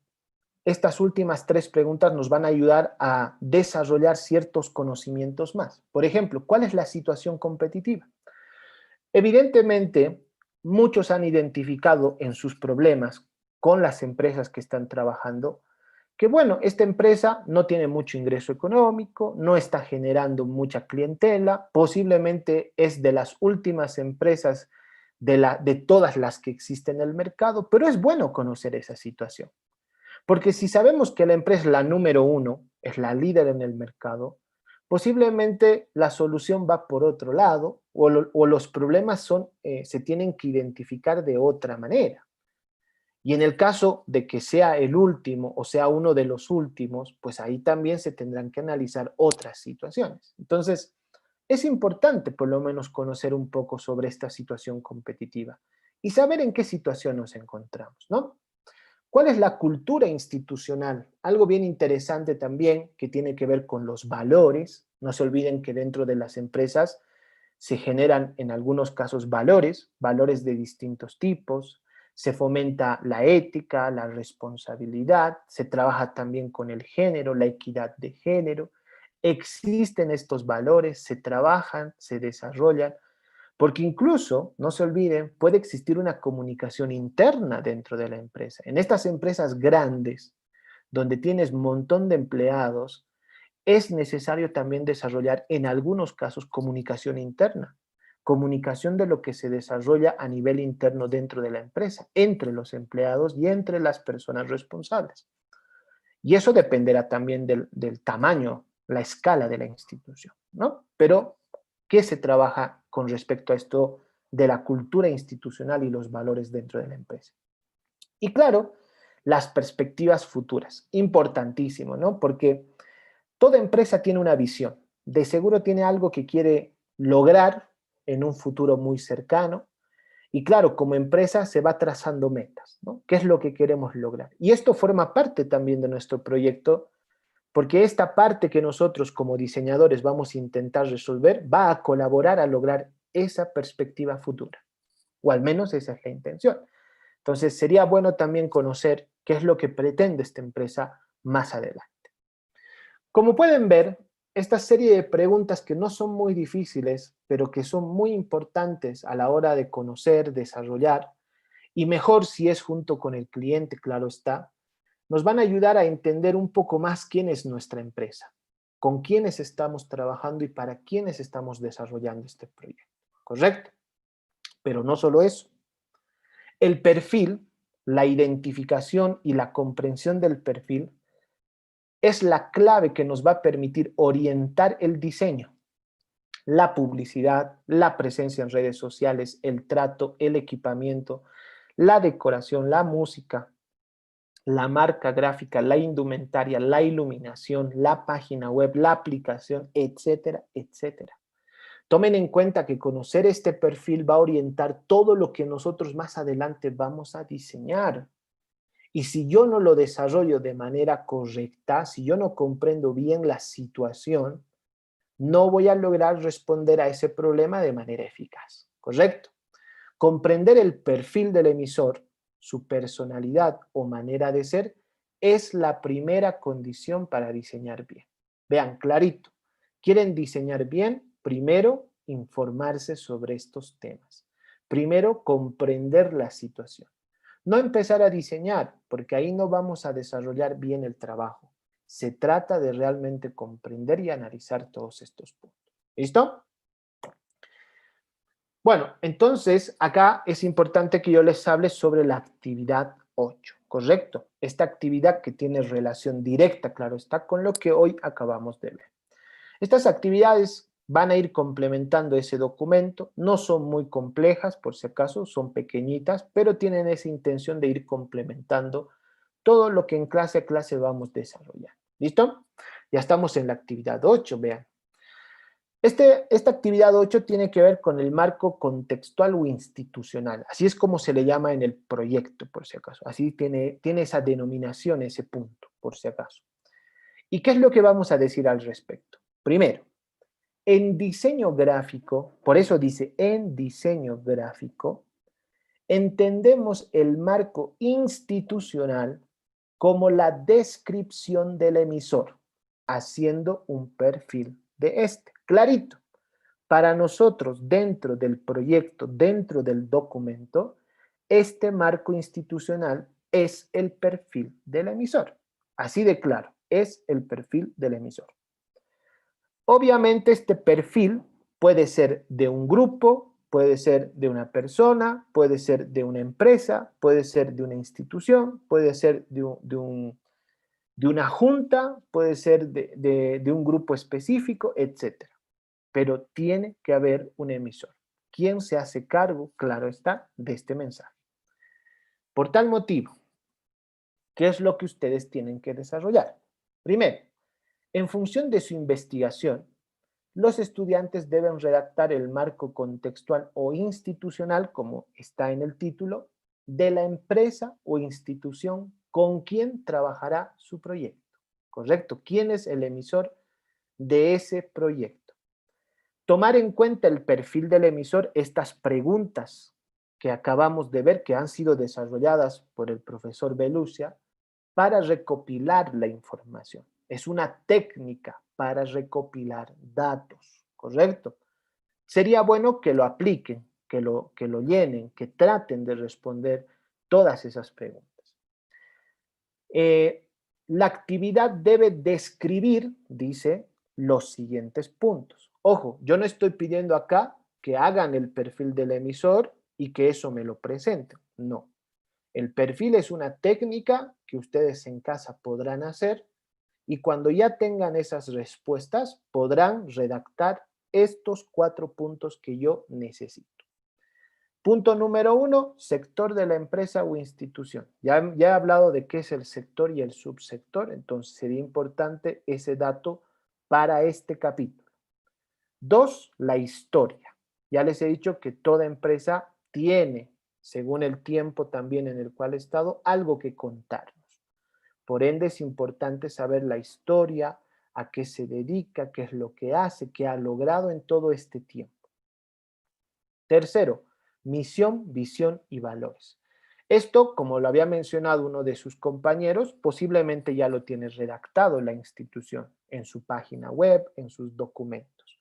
estas últimas tres preguntas nos van a ayudar a desarrollar ciertos conocimientos más. Por ejemplo, ¿cuál es la situación competitiva? Evidentemente, muchos han identificado en sus problemas con las empresas que están trabajando que, bueno, esta empresa no tiene mucho ingreso económico, no está generando mucha clientela, posiblemente es de las últimas empresas de todas las que existen en el mercado, pero es bueno conocer esa situación. Porque si sabemos que la empresa es la número uno, es la líder en el mercado, posiblemente la solución va por otro lado o los problemas se tienen que identificar de otra manera. Y en el caso de que sea el último o sea uno de los últimos, pues ahí también se tendrán que analizar otras situaciones. Entonces, es importante por lo menos conocer un poco sobre esta situación competitiva y saber en qué situación nos encontramos, ¿no? ¿Cuál es la cultura institucional? Algo bien interesante también que tiene que ver con los valores. No se olviden que dentro de las empresas se generan en algunos casos valores, valores de distintos tipos. Se fomenta la ética, la responsabilidad, se trabaja también con el género, la equidad de género. Existen estos valores, se trabajan, se desarrollan, Porque incluso, no se olviden, puede existir una comunicación interna dentro de la empresa. En estas empresas grandes, donde tienes un montón de empleados, es necesario también desarrollar en algunos casos comunicación interna, comunicación de lo que se desarrolla a nivel interno dentro de la empresa, entre los empleados y entre las personas responsables. Y eso dependerá también del tamaño, la escala de la institución, ¿no? Pero, ¿qué se trabaja con respecto a esto de la cultura institucional y los valores dentro de la empresa? Y claro, las perspectivas futuras, importantísimo, ¿no? Porque toda empresa tiene una visión, de seguro tiene algo que quiere lograr en un futuro muy cercano, y claro, como empresa se va trazando metas, ¿no? ¿Qué es lo que queremos lograr? Y esto forma parte también de nuestro proyecto, porque esta parte que nosotros como diseñadores vamos a intentar resolver va a colaborar a lograr esa perspectiva futura, o al menos esa es la intención. Entonces sería bueno también conocer qué es lo que pretende esta empresa más adelante. Como pueden ver, esta serie de preguntas que no son muy difíciles, pero que son muy importantes a la hora de conocer, desarrollar, y mejor si es junto con el cliente, claro está, nos van a ayudar a entender un poco más quién es nuestra empresa, con quiénes estamos trabajando y para quiénes estamos desarrollando este proyecto. ¿Correcto? Pero no solo eso. El perfil, la identificación y la comprensión del perfil es la clave que nos va a permitir orientar el diseño, la publicidad, la presencia en redes sociales, el trato, el equipamiento, la decoración, la música, la marca gráfica, la indumentaria, la iluminación, la página web, la aplicación, etcétera, etcétera. Tomen en cuenta que conocer este perfil va a orientar todo lo que nosotros más adelante vamos a diseñar. Y si yo no lo desarrollo de manera correcta, si yo no comprendo bien la situación, no voy a lograr responder a ese problema de manera eficaz. ¿Correcto? Comprender el perfil del emisor, su personalidad o manera de ser, es la primera condición para diseñar bien. Vean, clarito. ¿Quieren diseñar bien? Primero, informarse sobre estos temas. Primero, comprender la situación. No empezar a diseñar, porque ahí no vamos a desarrollar bien el trabajo. Se trata de realmente comprender y analizar todos estos puntos. ¿Listo? Bueno, entonces acá es importante que yo les hable sobre la actividad 8, ¿correcto? Esta actividad que tiene relación directa, claro está, con lo que hoy acabamos de ver. Estas actividades van a ir complementando ese documento, no son muy complejas, por si acaso, son pequeñitas, pero tienen esa intención de ir complementando todo lo que en clase a clase vamos desarrollando. ¿Listo? Ya estamos en la actividad 8, vean. Esta actividad 8 tiene que ver con el marco contextual o institucional. Así es como se le llama en el proyecto, por si acaso. Así tiene esa denominación, ese punto, por si acaso. ¿Y qué es lo que vamos a decir al respecto? Primero, en diseño gráfico, por eso dice en diseño gráfico, entendemos el marco institucional como la descripción del emisor, haciendo un perfil de este. Clarito. Para nosotros, dentro del proyecto, dentro del documento, este marco institucional es el perfil del emisor. Así de claro, es el perfil del emisor. Obviamente este perfil puede ser de un grupo, puede ser de una persona, puede ser de una empresa, puede ser de una institución, puede ser de una junta, puede ser de un grupo específico, etc. Pero tiene que haber un emisor. ¿Quién se hace cargo, claro está, de este mensaje? Por tal motivo, ¿qué es lo que ustedes tienen que desarrollar? Primero, en función de su investigación, los estudiantes deben redactar el marco contextual o institucional, como está en el título, de la empresa o institución con quien trabajará su proyecto. ¿Correcto? ¿Quién es el emisor de ese proyecto? Tomar en cuenta el perfil del emisor, estas preguntas que acabamos de ver, que han sido desarrolladas por el profesor Belucia, para recopilar la información. Es una técnica para recopilar datos, ¿correcto? sería bueno que lo apliquen, que lo llenen, que traten de responder todas esas preguntas. La actividad debe describir, dice, los siguientes puntos. Ojo, yo no estoy pidiendo acá que hagan el perfil del emisor y que eso me lo presenten. No. El perfil es una técnica que ustedes en casa podrán hacer y cuando ya tengan esas respuestas podrán redactar estos 4 puntos que yo necesito. Punto número 1, sector de la empresa o institución. Ya he hablado de qué es el sector y el subsector, entonces sería importante ese dato para este capítulo. 2, la historia. Ya les he dicho que toda empresa tiene, según el tiempo también en el cual ha estado, algo que contarnos. Por ende, es importante saber la historia, a qué se dedica, qué es lo que hace, qué ha logrado en todo este tiempo. Tercero, misión, visión y valores. Esto, como lo había mencionado uno de sus compañeros, posiblemente ya lo tiene redactado la institución en su página web, en sus documentos.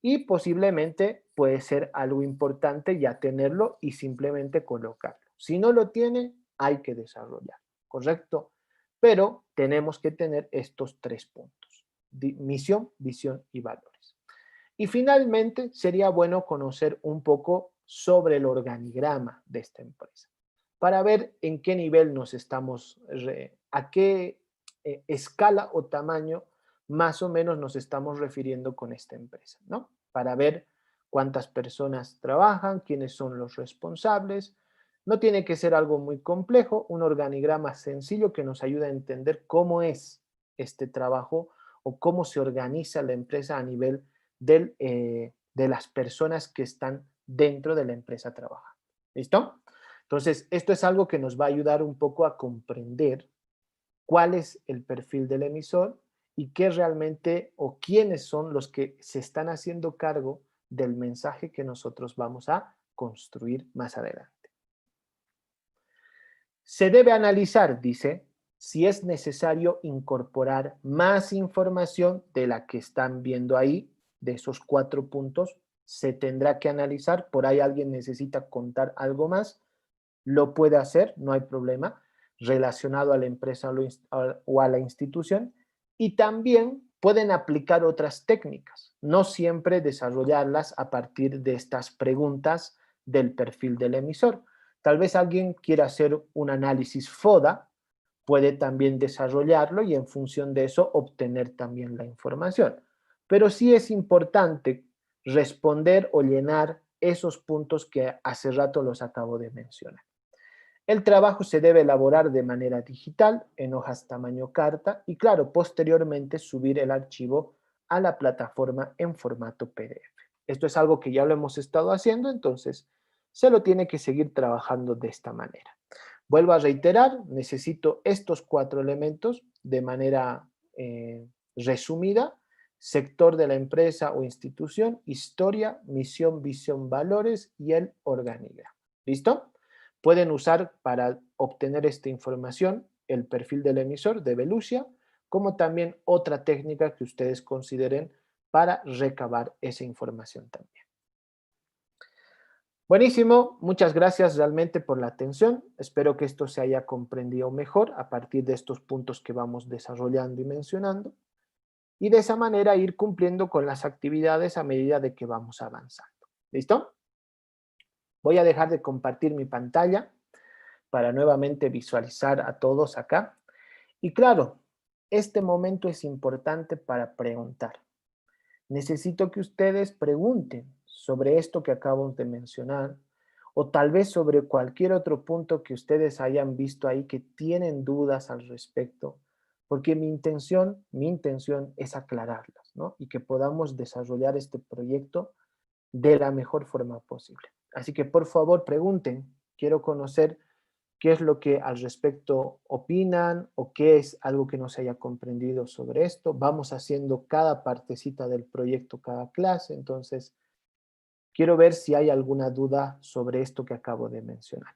Y posiblemente puede ser algo importante ya tenerlo y simplemente colocarlo. Si no lo tiene, hay que desarrollar, ¿correcto? Pero tenemos que tener estos 3 puntos: misión, visión y valores. Y finalmente, sería bueno conocer un poco sobre el organigrama de esta empresa, para ver en qué nivel nos estamos, a qué escala o tamaño más o menos nos estamos refiriendo con esta empresa, ¿no? Para ver cuántas personas trabajan, quiénes son los responsables. No tiene que ser algo muy complejo, un organigrama sencillo que nos ayude a entender cómo es este trabajo o cómo se organiza la empresa a nivel de las personas que están dentro de la empresa trabajando. ¿Listo? Entonces, esto es algo que nos va a ayudar un poco a comprender cuál es el perfil del emisor y qué realmente o quiénes son los que se están haciendo cargo del mensaje que nosotros vamos a construir más adelante. Se debe analizar, dice, si es necesario incorporar más información de la que están viendo ahí, de esos 4 puntos, se tendrá que analizar, por ahí alguien necesita contar algo más, lo puede hacer, no hay problema, relacionado a la empresa o a la institución, y también pueden aplicar otras técnicas, no siempre desarrollarlas a partir de estas preguntas del perfil del emisor. Tal vez alguien quiera hacer un análisis FODA, puede también desarrollarlo y en función de eso obtener también la información. Pero sí es importante responder o llenar esos puntos que hace rato los acabo de mencionar. El trabajo se debe elaborar de manera digital, en hojas tamaño carta, y claro, posteriormente subir el archivo a la plataforma en formato PDF. Esto es algo que ya lo hemos estado haciendo, entonces se lo tiene que seguir trabajando de esta manera. Vuelvo a reiterar, necesito estos 4 elementos de manera resumida: sector de la empresa o institución, historia, misión, visión, valores y el organigrama. ¿Listo? Pueden usar para obtener esta información el perfil del emisor de Velucia, como también otra técnica que ustedes consideren para recabar esa información también. Buenísimo, muchas gracias realmente por la atención. Espero que esto se haya comprendido mejor a partir de estos puntos que vamos desarrollando y mencionando, y de esa manera ir cumpliendo con las actividades a medida de que vamos avanzando. ¿Listo? Voy a dejar de compartir mi pantalla para nuevamente visualizar a todos acá. Y claro, este momento es importante para preguntar. Necesito que ustedes pregunten sobre esto que acabo de mencionar, o tal vez sobre cualquier otro punto que ustedes hayan visto ahí que tienen dudas al respecto, porque mi intención es aclararlas, ¿no? Y que podamos desarrollar este proyecto de la mejor forma posible. Así que por favor pregunten, quiero conocer qué es lo que al respecto opinan o qué es algo que no se haya comprendido sobre esto. Vamos haciendo cada partecita del proyecto, cada clase, entonces quiero ver si hay alguna duda sobre esto que acabo de mencionar.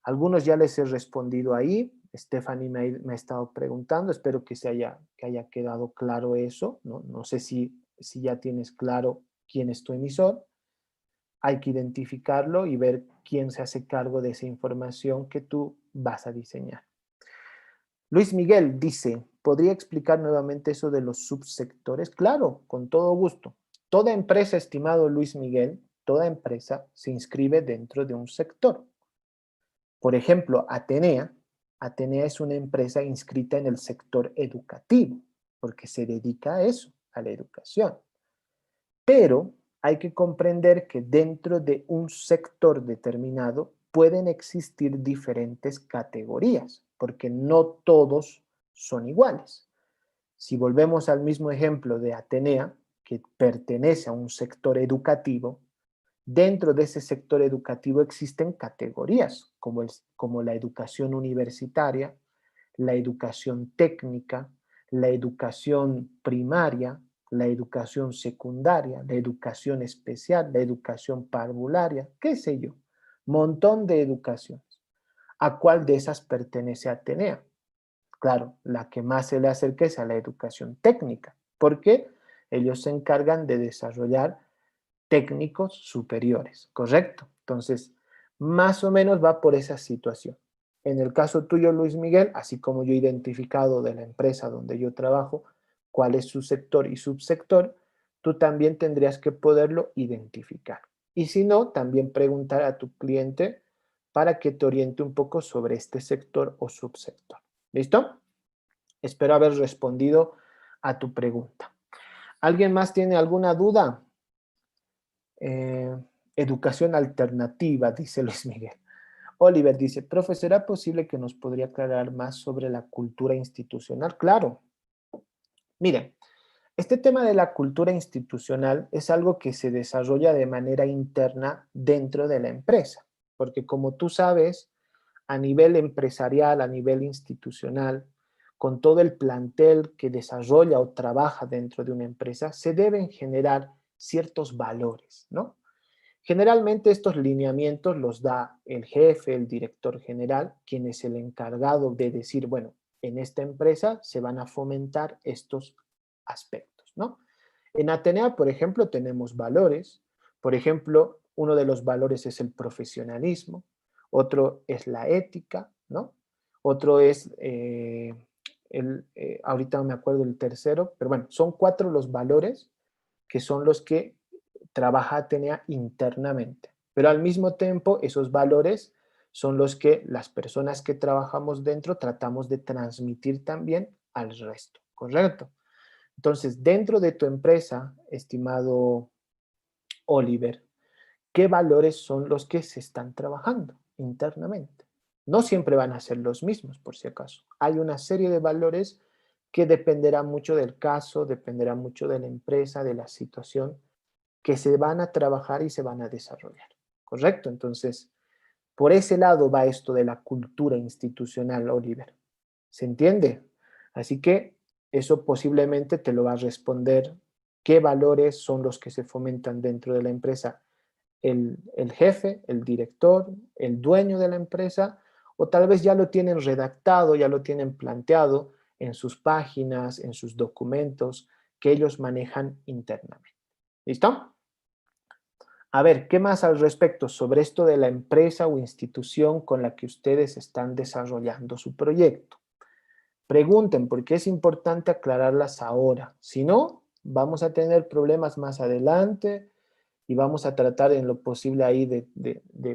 Algunos ya les he respondido ahí, Stephanie me ha estado preguntando, espero que haya quedado claro eso, ¿no? No sé si ya tienes claro quién es tu emisor. hay que identificarlo y ver quién se hace cargo de esa información que tú vas a diseñar. Luis Miguel dice, ¿podría explicar nuevamente eso de los subsectores? Claro, con todo gusto. Toda empresa, estimado Luis Miguel, toda empresa se inscribe dentro de un sector. Por ejemplo, Atenea. Atenea es una empresa inscrita en el sector educativo, porque se dedica a eso, a la educación. Pero hay que comprender que dentro de un sector determinado pueden existir diferentes categorías, porque no todos son iguales. Si volvemos al mismo ejemplo de Atenea, que pertenece a un sector educativo, dentro de ese sector educativo existen categorías, como la educación universitaria, la educación técnica, la educación primaria, la educación secundaria, la educación especial, la educación parvularia, qué sé yo, montón de educaciones. ¿A cuál de esas pertenece Atenea? Claro, la que más se le acerca es a la educación técnica, porque ellos se encargan de desarrollar técnicos superiores, ¿correcto? Entonces, más o menos va por esa situación. En el caso tuyo, Luis Miguel, así como yo he identificado de la empresa donde yo trabajo cuál es su sector y subsector, tú también tendrías que poderlo identificar. Y si no, también preguntar a tu cliente para que te oriente un poco sobre este sector o subsector. ¿Listo? Espero haber respondido a tu pregunta. ¿Alguien más tiene alguna duda? Eh, Educación alternativa, dice Luis Miguel. Oliver dice, profe, ¿será posible que nos podría aclarar más sobre la cultura institucional? Claro. Miren, este tema de la cultura institucional es algo que se desarrolla de manera interna dentro de la empresa, porque como tú sabes, a nivel empresarial, a nivel institucional, con todo el plantel que desarrolla o trabaja dentro de una empresa, se deben generar ciertos valores, ¿no? Generalmente estos lineamientos los da el jefe, el director general, quien es el encargado de decir, bueno, en esta empresa se van a fomentar estos aspectos, ¿no? En Atenea, por ejemplo, tenemos valores. Por ejemplo, uno de los valores es el profesionalismo, otro es la ética, ¿no? Otro es, ahorita no me acuerdo el tercero, pero bueno, son 4 los valores que son los que trabaja Atenea internamente. Pero al mismo tiempo, esos valores son los que las personas que trabajamos dentro tratamos de transmitir también al resto, ¿correcto? Entonces, dentro de tu empresa, estimado Oliver, ¿qué valores son los que se están trabajando internamente? No siempre van a ser los mismos, por si acaso. Hay una serie de valores que dependerá mucho del caso, dependerá mucho de la empresa, de la situación, que se van a trabajar y se van a desarrollar. ¿Correcto? Entonces, por ese lado va esto de la cultura institucional, Oliver. ¿Se entiende? Así que eso posiblemente te lo va a responder qué valores son los que se fomentan dentro de la empresa. El jefe, el director, el dueño de la empresa, o tal vez ya lo tienen redactado, ya lo tienen planteado en sus páginas, en sus documentos que ellos manejan internamente. ¿Listo? A ver, ¿qué más al respecto sobre esto de la empresa o institución con la que ustedes están desarrollando su proyecto? Pregunten, porque es importante aclararlas ahora. Si no, vamos a tener problemas más adelante y vamos a tratar en lo posible ahí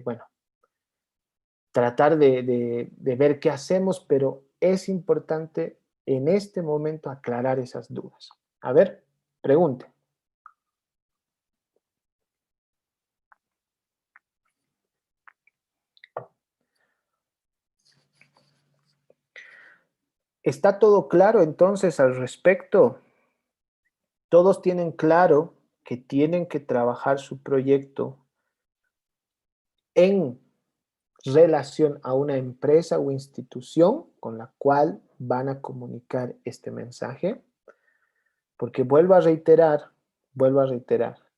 bueno, tratar de ver qué hacemos, pero es importante en este momento aclarar esas dudas. A ver, pregunten. ¿Está todo claro entonces al respecto? Todos tienen claro que tienen que trabajar su proyecto en relación a una empresa o institución con la cual van a comunicar este mensaje, porque vuelvo a reiterar,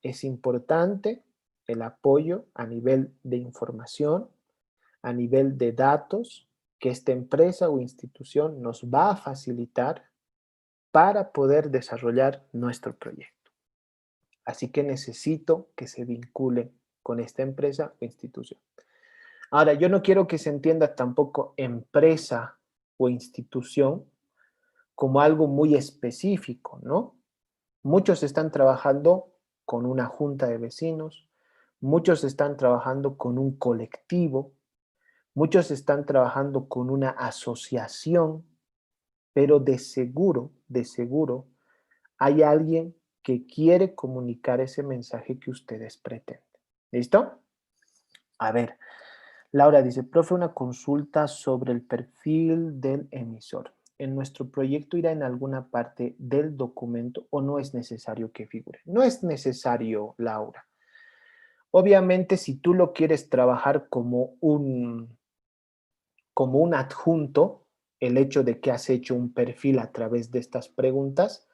es importante el apoyo a nivel de información, a nivel de datos que esta empresa o institución nos va a facilitar para poder desarrollar nuestro proyecto. Así que necesito que se vinculen con esta empresa o institución. Ahora, yo no quiero que se entienda tampoco empresa o institución como algo muy específico, ¿no? Muchos están trabajando con una junta de vecinos, muchos están trabajando con un colectivo, muchos están trabajando con una asociación, pero de seguro, hay alguien que quiere comunicar ese mensaje que ustedes pretenden. ¿Listo? A ver, Laura dice, profe, una consulta sobre el perfil del emisor. ¿En nuestro proyecto irá en alguna parte del documento o no es necesario que figure? No es necesario, Laura. Obviamente, si tú lo quieres trabajar como un adjunto, el hecho de que has hecho un perfil a través de estas preguntas,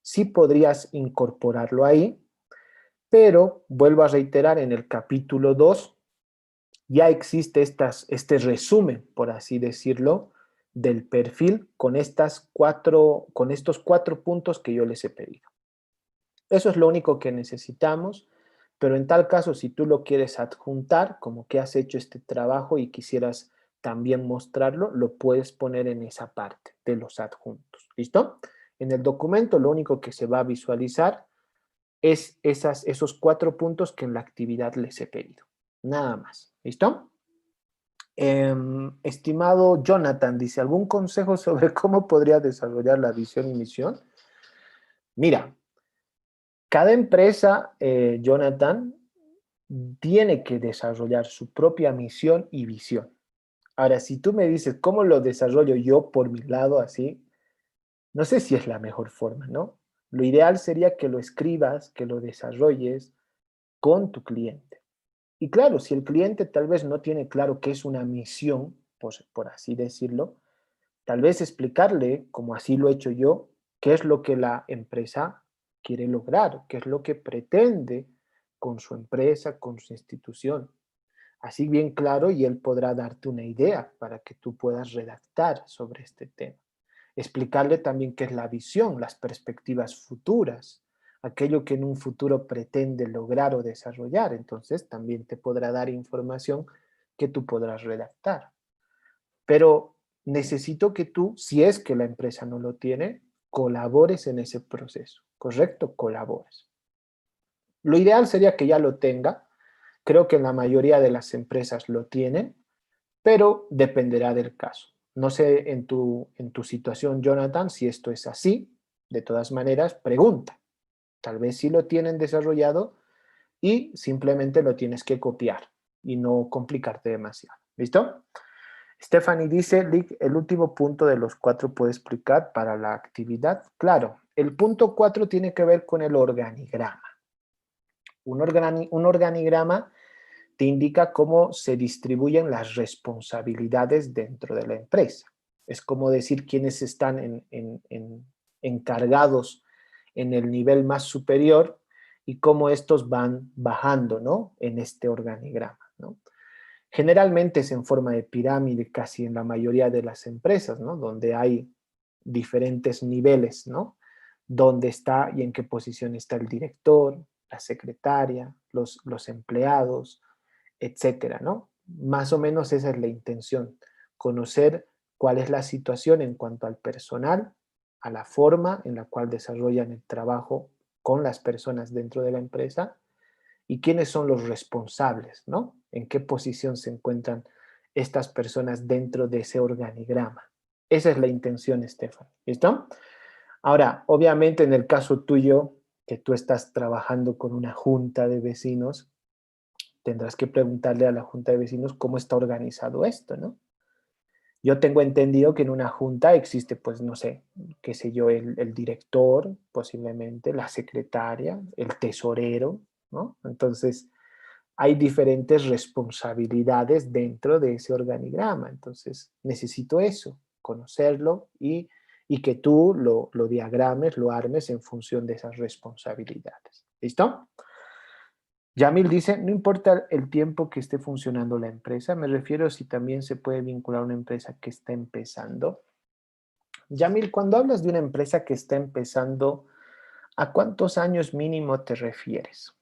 sí podrías incorporarlo ahí, pero vuelvo a reiterar, en el capítulo 2 ya existe este resumen, por así decirlo, del perfil con estos 4 puntos que yo les he pedido. Eso es lo único que necesitamos, pero en tal caso, si tú lo quieres adjuntar, como que has hecho este trabajo y quisieras también mostrarlo, lo puedes poner en esa parte de los adjuntos. ¿Listo? En el documento lo único que se va a visualizar es esos 4 puntos que en la actividad les he pedido. Nada más. ¿Listo? Estimado Jonathan, dice, ¿algún consejo sobre cómo podría desarrollar la visión y misión? Mira, cada empresa, Jonathan, tiene que desarrollar su propia misión y visión. Ahora, si tú me dices, ¿cómo lo desarrollo yo por mi lado así? No sé si es la mejor forma, ¿no? Lo ideal sería que lo escribas, que lo desarrolles con tu cliente. Y claro, si el cliente tal vez no tiene claro qué es una misión, pues, por así decirlo, tal vez explicarle, como así lo he hecho yo, qué es lo que la empresa quiere lograr, qué es lo que pretende con su empresa, con su institución. Así bien claro y él podrá darte una idea para que tú puedas redactar sobre este tema. Explicarle también qué es la visión, las perspectivas futuras, aquello que en un futuro pretende lograr o desarrollar. Entonces también te podrá dar información que tú podrás redactar. Pero necesito que tú, si es que la empresa no lo tiene, colabores en ese proceso, ¿correcto? Colabores. Lo ideal sería que ya lo tenga. Creo que la mayoría de las empresas lo tienen, pero dependerá del caso. No sé en tu situación, Jonathan, si esto es así. De todas maneras, pregunta. Tal vez sí lo tienen desarrollado y simplemente lo tienes que copiar y no complicarte demasiado. ¿Listo? Stephanie dice, Lick, el último punto de los 4 puede explicar para la actividad. Claro, el punto 4 tiene que ver con el organigrama. Un organigrama te indica cómo se distribuyen las responsabilidades dentro de la empresa. Es como decir quiénes están encargados en el nivel más superior y cómo estos van bajando, ¿no? En este organigrama, ¿no? Generalmente es en forma de pirámide casi en la mayoría de las empresas, ¿no? Donde hay diferentes niveles, ¿no? Dónde está y en qué posición está el director, la secretaria, los empleados, etcétera, ¿no? Más o menos esa es la intención, conocer cuál es la situación en cuanto al personal, a la forma en la cual desarrollan el trabajo con las personas dentro de la empresa y quiénes son los responsables, ¿no? En qué posición se encuentran estas personas dentro de ese organigrama. Esa es la intención, Estefan. ¿Listo? Ahora, obviamente en el caso tuyo, que tú estás trabajando con una junta de vecinos, tendrás que preguntarle a la junta de vecinos cómo está organizado esto, ¿no? Yo tengo entendido que en una junta existe, pues, no sé, qué sé yo, el director, posiblemente, la secretaria, el tesorero, ¿no? Entonces, hay diferentes responsabilidades dentro de ese organigrama. Entonces, necesito eso, conocerlo y que tú lo diagrames, lo armes en función de esas responsabilidades. ¿Listo? Yamil dice, no importa el tiempo que esté funcionando la empresa, me refiero si también se puede vincular a una empresa que está empezando. Yamil, cuando hablas de una empresa que está empezando, ¿a cuántos años mínimo te refieres?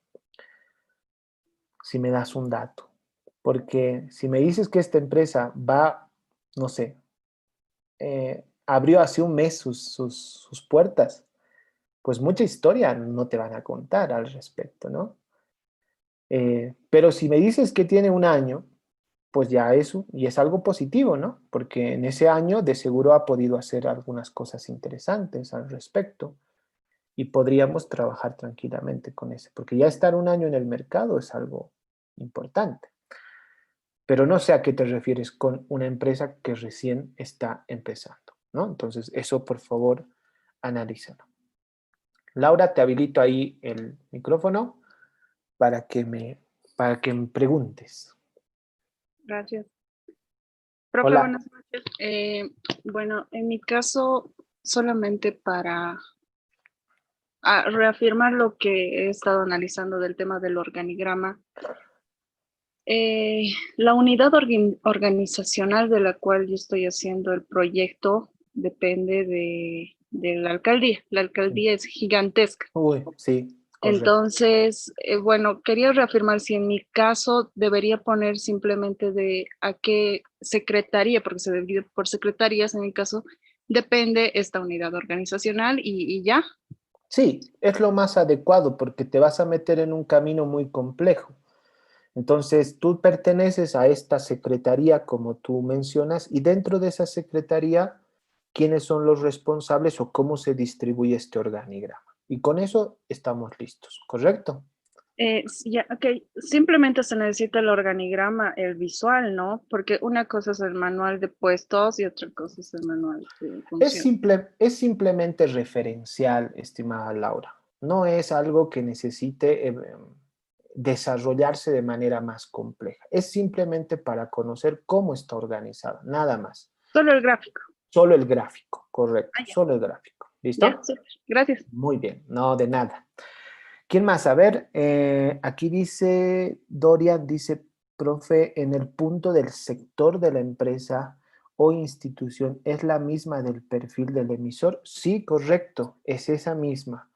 si me das un dato. Porque si me dices que esta empresa va, no sé, abrió hace un mes sus puertas, pues mucha historia no te van a contar al respecto, ¿no? Pero si me dices que tiene un año, pues ya eso, y es algo positivo, ¿no? Porque en ese año de seguro ha podido hacer algunas cosas interesantes al respecto y podríamos trabajar tranquilamente con ese, porque ya estar un año en el mercado es algo importante. Pero no sé a qué te refieres con una empresa que recién está empezando, ¿no? Entonces, eso por favor, analízalo. Laura, te habilito ahí el micrófono para que para que me preguntes. Gracias. Profe, Hola. buenas noches. Bueno, en mi caso, solamente para reafirmar lo que he estado analizando del tema del organigrama, la unidad organizacional de la cual yo estoy haciendo el proyecto depende de la alcaldía. La alcaldía es gigantesca. Uy, sí, correcto. Entonces, bueno, quería reafirmar si en mi caso debería poner simplemente de a qué secretaría, porque se divide por secretarías, en mi caso, depende esta unidad organizacional y ya. Sí, es lo más adecuado porque te vas a meter en un camino muy complejo. Entonces, tú perteneces a esta secretaría, como tú mencionas, y dentro de esa secretaría, ¿quiénes son los responsables o cómo se distribuye este organigrama? Y con eso estamos listos, ¿correcto? Ya, ok, simplemente se necesita el organigrama, el visual, ¿no? Porque una cosa es el manual de puestos y otra cosa es el manual de función. Es simplemente referencial, estimada Laura. No es algo que necesite desarrollarse de manera más compleja. Es simplemente para conocer cómo está organizada, nada más. Solo el gráfico. Solo el gráfico, correcto, Ah, solo el gráfico. ya, ¿Listo? súper. Gracias. Muy bien, no de nada. ¿Quién más? A ver, aquí dice, Dorian dice, profe, en el punto del sector de la empresa o institución, ¿es la misma del perfil del emisor? Sí, correcto, es esa misma.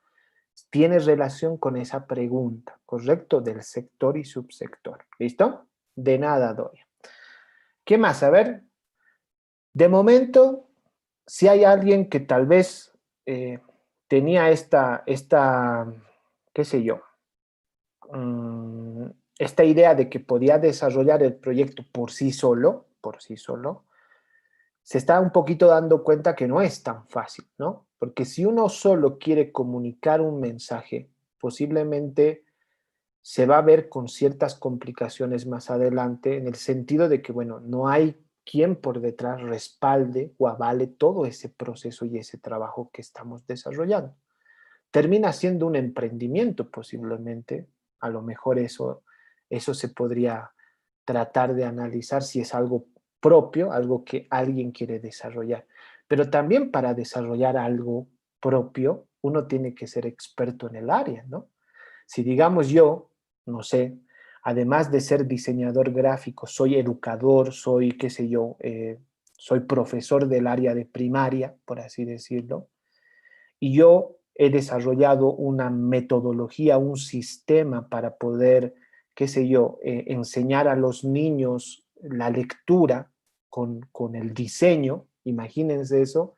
Tiene relación con esa pregunta, ¿correcto? Del sector y subsector. ¿Listo? De nada, Dorian. ¿Qué más? A ver, de momento, si hay alguien que tal vez tenía qué sé yo, mm, esta idea de que podía desarrollar el proyecto por sí solo, se está un poquito dando cuenta que no es tan fácil, ¿no? Porque si uno solo quiere comunicar un mensaje, posiblemente se va a ver con ciertas complicaciones más adelante, en el sentido de que, bueno, no hay quien por detrás respalde o avale todo ese proceso y ese trabajo que estamos desarrollando. Termina siendo un emprendimiento posiblemente, a lo mejor eso se podría tratar de analizar si es algo propio, algo que alguien quiere desarrollar. Pero también para desarrollar algo propio, uno tiene que ser experto en el área, ¿no? Si digamos yo, no sé, además de ser diseñador gráfico, soy educador, soy, qué sé yo, soy profesor del área de primaria, por así decirlo, y yo he desarrollado una metodología, un sistema para poder, qué sé yo, enseñar a los niños la lectura con el diseño, imagínense eso,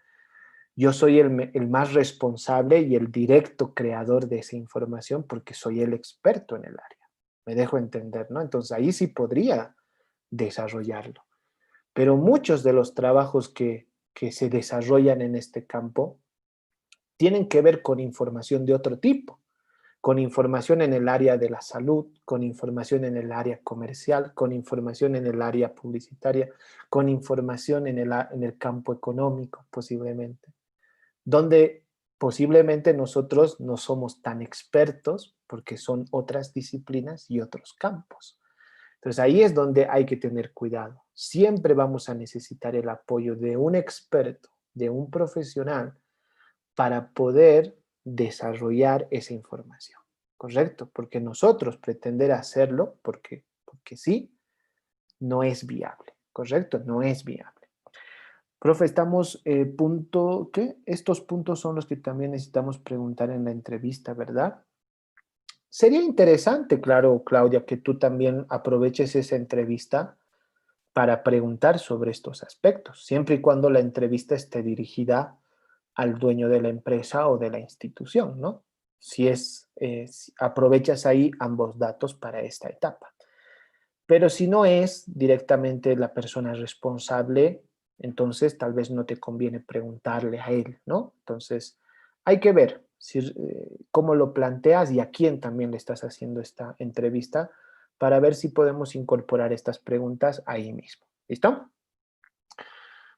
yo soy el más responsable y el directo creador de esa información porque soy el experto en el área. Me dejo entender, ¿no? Entonces ahí sí podría desarrollarlo. Pero muchos de los trabajos que se desarrollan en este campo tienen que ver con información de otro tipo, con información en el área de la salud, con información en el área comercial, con información en el área publicitaria, con información en el campo económico posiblemente, donde posiblemente nosotros no somos tan expertos porque son otras disciplinas y otros campos. Entonces ahí es donde hay que tener cuidado. Siempre vamos a necesitar el apoyo de un experto, de un profesional, para poder desarrollar esa información, ¿correcto? Porque nosotros pretender hacerlo, porque sí, no es viable, ¿correcto? No es viable. Profe, estamos punto, ¿qué? Estos puntos son los que también necesitamos preguntar en la entrevista, ¿verdad? Sería interesante, claro, Claudia, que tú también aproveches esa entrevista para preguntar sobre estos aspectos, siempre y cuando la entrevista esté dirigida al dueño de la empresa o de la institución, ¿no? Si aprovechas ahí ambos datos para esta etapa. Pero si no es directamente la persona responsable, entonces tal vez no te conviene preguntarle a él, ¿no? Entonces hay que ver cómo lo planteas y a quién también le estás haciendo esta entrevista para ver si podemos incorporar estas preguntas ahí mismo. ¿Listo?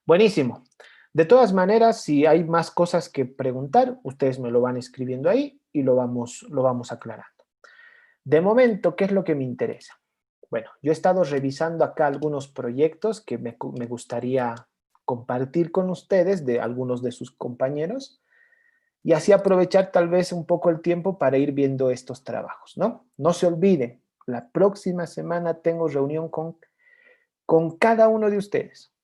Buenísimo. De todas maneras, si hay más cosas que preguntar, ustedes me lo van escribiendo ahí y lo vamos aclarando. De momento, ¿qué es lo que me interesa? Bueno, yo he estado revisando acá algunos proyectos que me gustaría compartir con ustedes de algunos de sus compañeros y así aprovechar tal vez un poco el tiempo para ir viendo estos trabajos, ¿no? No se olviden, la próxima semana tengo reunión con cada uno de ustedes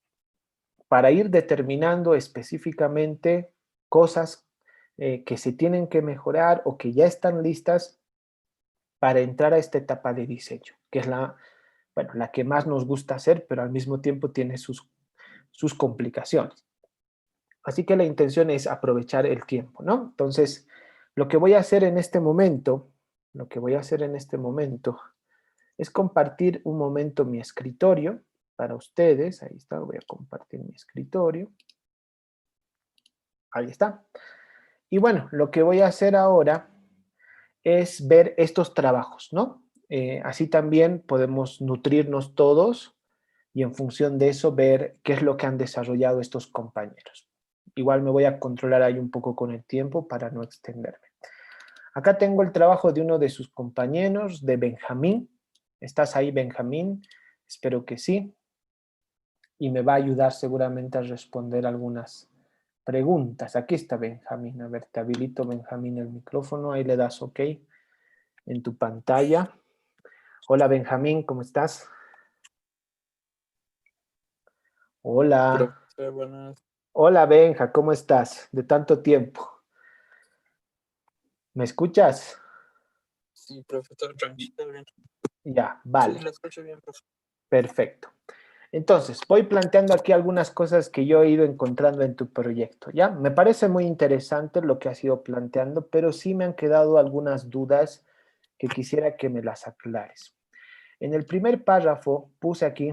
para ir determinando específicamente cosas que se tienen que mejorar o que ya están listas para entrar a esta etapa de diseño, que es la que más nos gusta hacer, pero al mismo tiempo tiene sus complicaciones. Así que la intención es aprovechar el tiempo, ¿no? Entonces, lo que voy a hacer en este momento, es compartir un momento mi escritorio para ustedes. Ahí está, voy a compartir mi escritorio. Ahí está. Y bueno, lo que voy a hacer ahora es ver estos trabajos, ¿no? Así también podemos nutrirnos todos y en función de eso ver qué es lo que han desarrollado estos compañeros. Igual me voy a controlar ahí un poco con el tiempo para no extenderme. Acá tengo el trabajo de uno de sus compañeros, de Benjamín. ¿Estás ahí, Benjamín? Espero que sí. Y me va a ayudar seguramente a responder algunas preguntas. Aquí está Benjamín. A ver, te habilito, Benjamín, el micrófono. Ahí le das OK en tu pantalla. Hola, Benjamín, ¿cómo estás? Hola. Profesor, buenas. Hola, Benja, ¿cómo estás? De tanto tiempo. ¿Me escuchas? Sí, profesor, tranquilo, bien. Ya, Sí, vale. lo escucho bien, profesor. Perfecto. Entonces, voy planteando aquí algunas cosas que yo he ido encontrando en tu proyecto, ¿ya? Me parece muy interesante lo que has ido planteando, pero sí me han quedado algunas dudas que quisiera que me las aclares. En el primer párrafo puse aquí,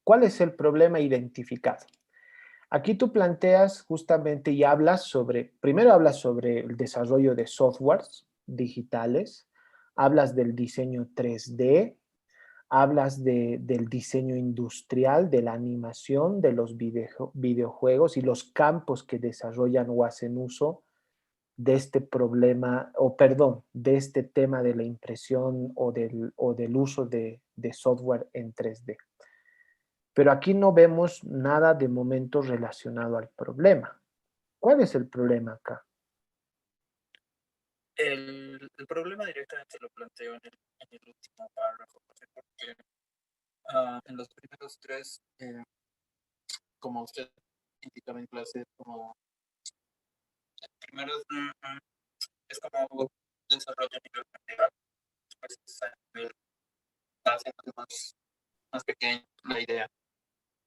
¿cuál es el problema identificado? Aquí tú planteas justamente y primero hablas sobre el desarrollo de softwares digitales, hablas del diseño 3D, hablas del diseño industrial, de la animación, de los videojuegos y los campos que desarrollan o hacen uso de este problema, de este tema de la impresión o del uso de software en 3D. Pero aquí no vemos nada de momento relacionado al problema. ¿Cuál es el problema acá? El problema directamente lo planteo en el último párrafo, porque en los primeros tres, como usted indicaba en clase, como el primero es como desarrollo a nivel general, después es a nivel haciendo más pequeño la idea.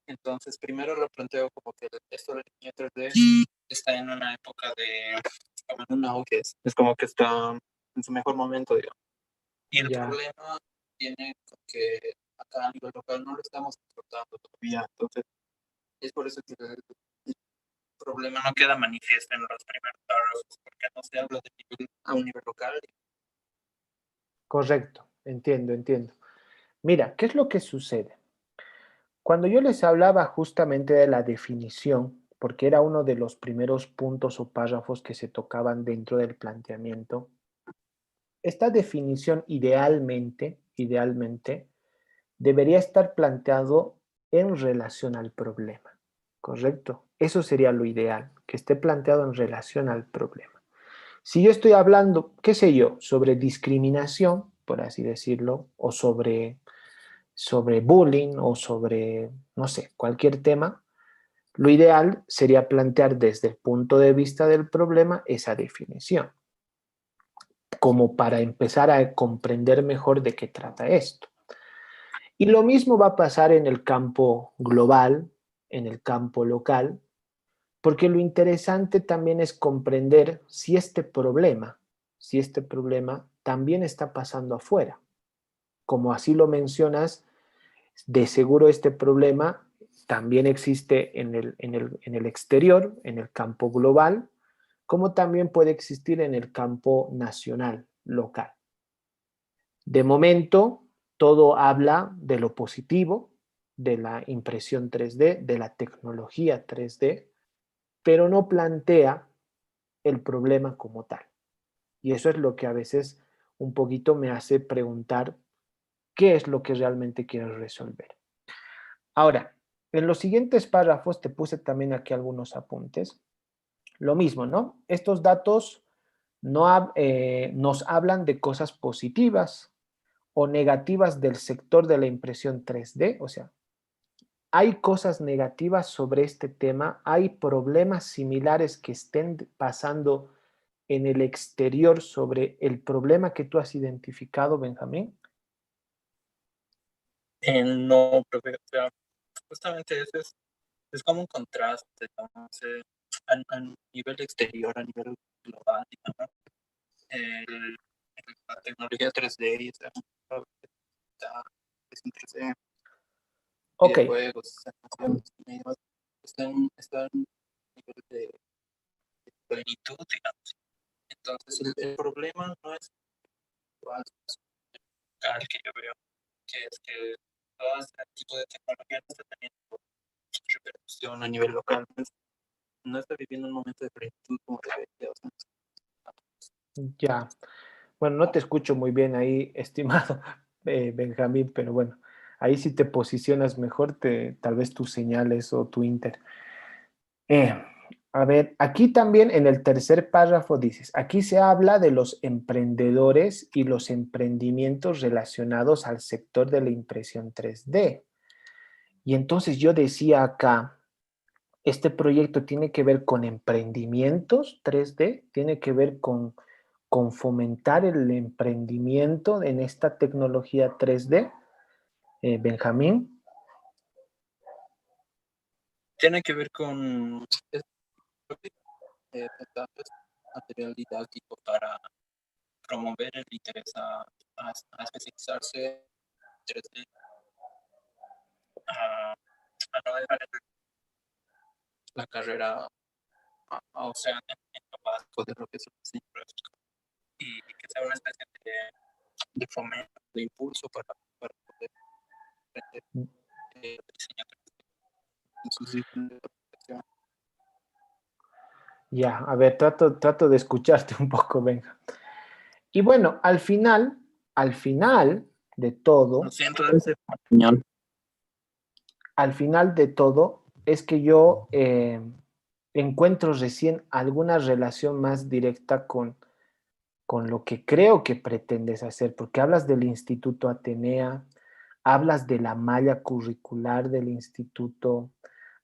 Entonces, primero lo planteo como que esto del diseño 3D está en una época como en un auge, es como que está en su mejor momento, digamos. Y el Ya, problema viene con que acá a nivel local no lo estamos explotando todavía. Entonces, es por eso que el problema no queda manifiesto en los primeros párrafos, porque no se habla a un nivel local. correcto, entiendo. Mira, ¿qué es lo que sucede? Cuando yo les hablaba justamente de la definición, porque era uno de los primeros puntos o párrafos que se tocaban dentro del planteamiento, esta definición idealmente, debería estar planteado en relación al problema, ¿correcto? Eso sería lo ideal, que esté planteado en relación al problema. Si yo estoy hablando, qué sé yo, sobre discriminación, por así decirlo, o sobre bullying o sobre, no sé, cualquier tema, lo ideal sería plantear desde el punto de vista del problema esa definición. como para empezar a comprender mejor de qué trata esto. Y lo mismo va a pasar en el campo global, en el campo local, porque lo interesante también es comprender si este problema también está pasando afuera. Como así lo mencionas, de seguro este problema también existe en el exterior, en el campo global, como también puede existir en el campo nacional, local. De momento, todo habla de lo positivo, de la impresión 3D, de la tecnología 3D, pero no plantea el problema como tal. Y eso es lo que a veces un poquito me hace preguntar qué es lo que realmente quieres resolver. Ahora, en los siguientes párrafos te puse también aquí algunos apuntes. Lo mismo, ¿no? Estos datos nos hablan de cosas positivas o negativas del sector de la impresión 3D, o sea, hay cosas negativas sobre este tema, hay problemas similares que estén pasando en el exterior sobre el problema que tú has identificado, Benjamín. No, profe, o sea, justamente eso es como un contraste, ¿no? O sea, a nivel exterior, a nivel global, ¿no? El, la tecnología 3D y está es en 3D, Ok, videojuegos, animaciones, están a nivel de plenitud, digamos. Entonces, el problema no es igual que yo veo, que es que todo este tipo de tecnología no está teniendo repercusión a nivel local, no está viviendo un momento de plenitud como debería. O sea, ya. Bueno, no te escucho muy bien ahí, estimado Benjamín, pero bueno, ahí si te posicionas mejor, tal vez tus señales o tu inter. Eh, a ver, aquí también en el tercer párrafo dices, aquí se habla de los emprendedores y los emprendimientos relacionados al sector de la impresión 3D. Y entonces yo decía acá, este proyecto tiene que ver con emprendimientos 3D, tiene que ver con fomentar el emprendimiento en esta tecnología 3D, Benjamín. tiene que ver con material didáctico para promover el interés a especializarse en 3D, a no dejar la carrera, o sea, en lo básico de lo que es el diseño gráfico, y que sea una especie de fomento, de impulso para poder aprender diseño 3D en sus diferentes aplicaciones. Ya, a ver, trato de escucharte un poco, Benja. Y bueno, al final de Lo todo, siento, debe ser español. al final de todo, es que yo encuentro recién alguna relación más directa con lo que creo que pretendes hacer, porque hablas del Instituto Atenea, hablas de la malla curricular del instituto,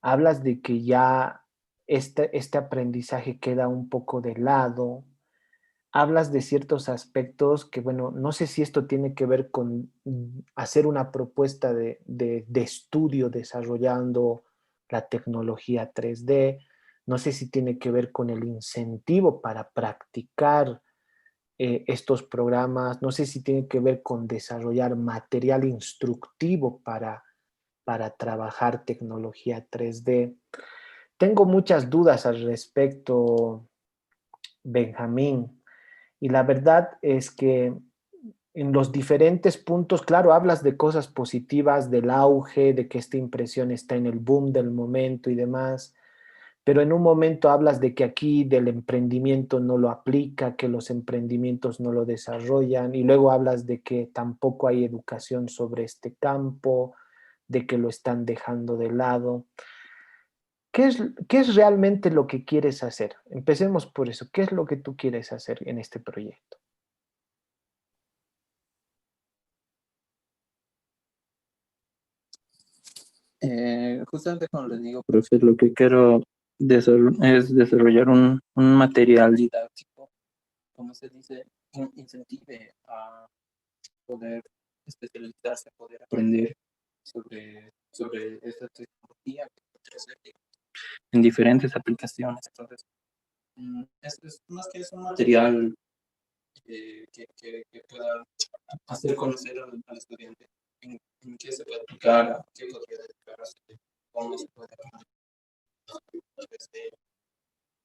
hablas de que ya este aprendizaje queda un poco de lado, hablas de ciertos aspectos que, bueno, no sé si esto tiene que ver con hacer una propuesta de estudio desarrollando la tecnología 3D, no sé si tiene que ver con el incentivo para practicar estos programas, no sé si tiene que ver con desarrollar material instructivo para trabajar tecnología 3D. Tengo muchas dudas al respecto, Benjamín, y la verdad es que en los diferentes puntos, claro, hablas de cosas positivas, del auge, de que esta impresión está en el boom del momento y demás, pero en un momento hablas de que aquí del emprendimiento no lo aplica, que los emprendimientos no lo desarrollan, y luego hablas de que tampoco hay educación sobre este campo, de que lo están dejando de lado. ¿Qué es realmente lo que quieres hacer? Empecemos por eso. ¿Qué es lo que tú quieres hacer en este proyecto? Justamente como les digo, profe, lo que quiero es desarrollar un material didáctico, como se dice, incentive a poder especializarse, a poder aprender sobre esta tecnología en diferentes aplicaciones. Entonces, es más que es un material que pueda hacer conocer al estudiante en qué se puede aplicar, a qué podría dedicarse, cómo se puede aplicar.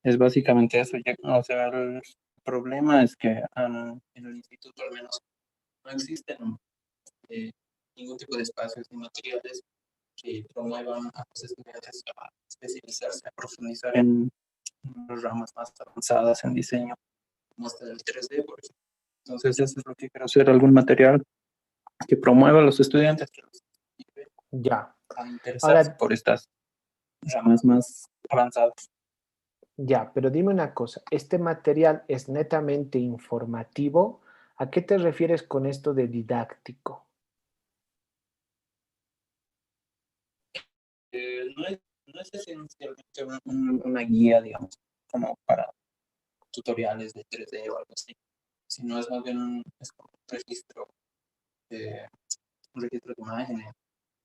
Es básicamente eso. O sea, el problema es que en el instituto al menos no existen ningún tipo de espacios ni materiales que promuevan a los estudiantes a especializarse, a profundizar en las ramas más avanzadas en diseño, como hasta el 3D, por ejemplo. Entonces, eso es lo que quiero hacer, algún material que promueva a los estudiantes que los Ya. a interesarse Ahora, por estas ramas más avanzadas. ya, pero dime una cosa, ¿este material es netamente informativo? ¿A qué te refieres con esto de didáctico? No es esencialmente una guía, digamos, como para tutoriales de 3D o algo así, sino es más bien es como un registro de imágenes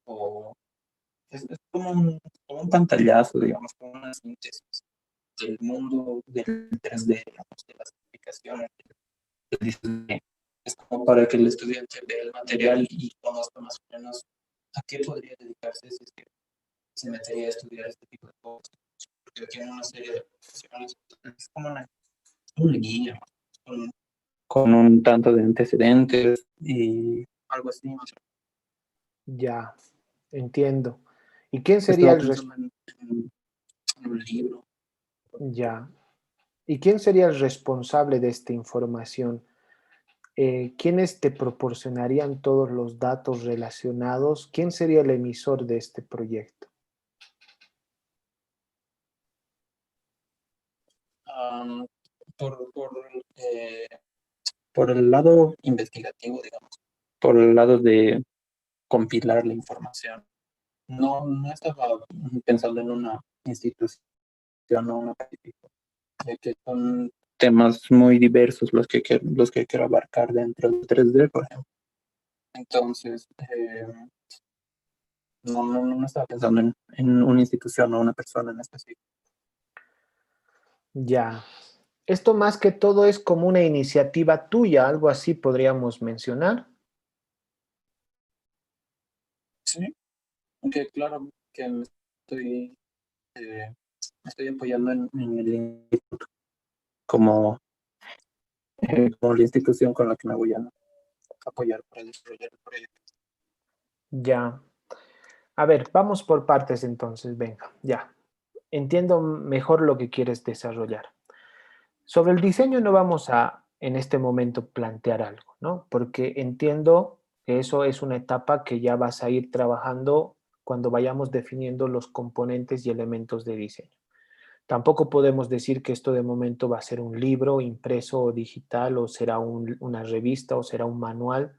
o es como un pantallazo, digamos, como una síntesis del mundo del 3D, digamos, de las aplicaciones. Es como para que el estudiante vea el material y conozca más o menos a qué podría dedicarse si es que se metería a estudiar este tipo de cosas. Porque tiene una serie de aplicaciones. Es como una guía con un tanto de antecedentes y algo así. Más o Ya, entiendo. ¿Y quién menos. sería Estaba el pensando en un libro. ya? ¿Y quién sería el responsable de esta información? ¿Quiénes te proporcionarían todos los datos relacionados? ¿Quién sería el emisor de este proyecto? Um, por, por, eh, por el lado investigativo, digamos, por el lado de compilar la información. No estaba pensando en una institución o una académica, que son temas muy diversos los que quiero abarcar dentro del 3D, por ejemplo. Entonces, no estaba pensando en una institución o una persona en específico. Ya. Esto más que todo es como una iniciativa tuya, algo así podríamos mencionar. Sí, aunque claro que eh, me estoy apoyando en el instituto como la institución con la que me voy a apoyar para desarrollar el proyecto. Ya. A ver, vamos por partes entonces, venga, ya. Entiendo mejor lo que quieres desarrollar. Sobre el diseño no vamos a en este momento plantear algo, ¿no? Porque entiendo que eso es una etapa que ya vas a ir trabajando cuando vayamos definiendo los componentes y elementos de diseño. Tampoco podemos decir que esto de momento va a ser un libro impreso o digital o será una revista o será un manual,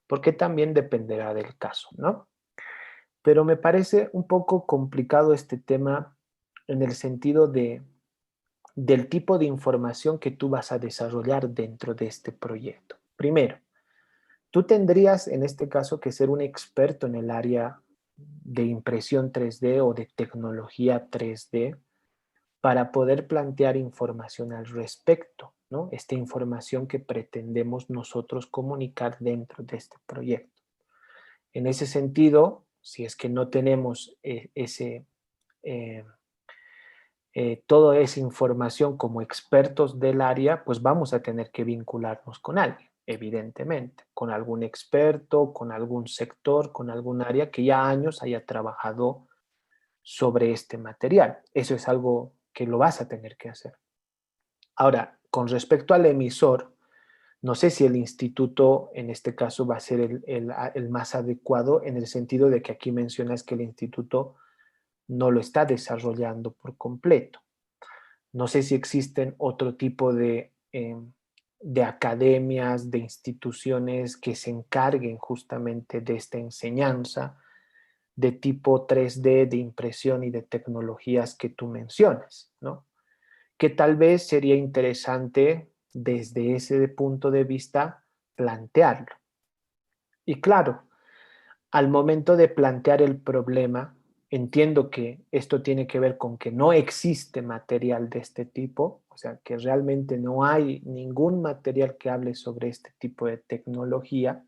porque también dependerá del caso, ¿no? Pero me parece un poco complicado este tema en el sentido del tipo de información que tú vas a desarrollar dentro de este proyecto. Primero, tú tendrías en este caso que ser un experto en el área de impresión 3D o de tecnología 3D para poder plantear información al respecto, ¿no? Esta información que pretendemos nosotros comunicar dentro de este proyecto. En ese sentido, si es que no tenemos eh, toda esa información como expertos del área, pues vamos a tener que vincularnos con alguien, evidentemente, con algún experto, con algún sector, con algún área que ya años haya trabajado sobre este material. Eso es algo que lo vas a tener que hacer. Ahora, con respecto al emisor, no sé si el instituto en este caso va a ser el más adecuado en el sentido de que aquí mencionas que el instituto no lo está desarrollando por completo. No sé si existen otro tipo de academias, de instituciones que se encarguen justamente de esta enseñanza de tipo 3D, de impresión y de tecnologías que tú mencionas, ¿no? Que tal vez sería interesante desde ese punto de vista plantearlo. Y claro, al momento de plantear el problema, entiendo que esto tiene que ver con que no existe material de este tipo, o sea, que realmente no hay ningún material que hable sobre este tipo de tecnología,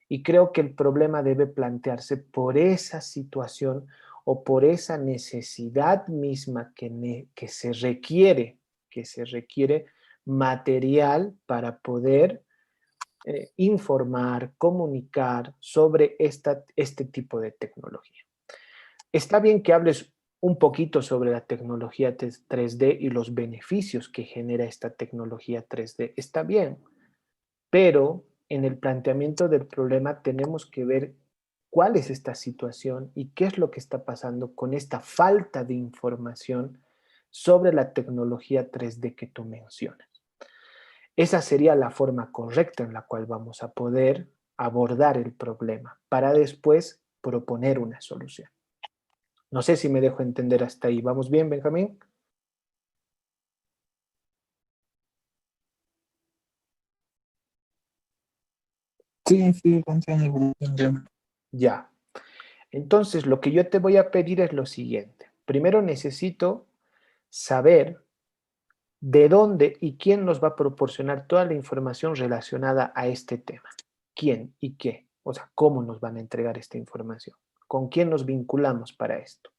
y creo que el problema debe plantearse por esa situación o por esa necesidad misma que se requiere material para poder informar, comunicar sobre este tipo de tecnología. Está bien que hables un poquito sobre la tecnología 3D y los beneficios que genera esta tecnología 3D. Está bien, pero en el planteamiento del problema tenemos que ver cuál es esta situación y qué es lo que está pasando con esta falta de información sobre la tecnología 3D que tú mencionas. Esa sería la forma correcta en la cual vamos a poder abordar el problema para después proponer una solución. No sé si me dejo entender hasta ahí. ¿Vamos bien, Benjamín? Sí, sí, funciona bien. Ya. Entonces, lo que yo te voy a pedir es lo siguiente. Primero necesito saber de dónde y quién nos va a proporcionar toda la información relacionada a este tema. ¿Quién y qué? O sea, ¿cómo nos van a entregar esta información? ¿Con quién nos vinculamos para esto?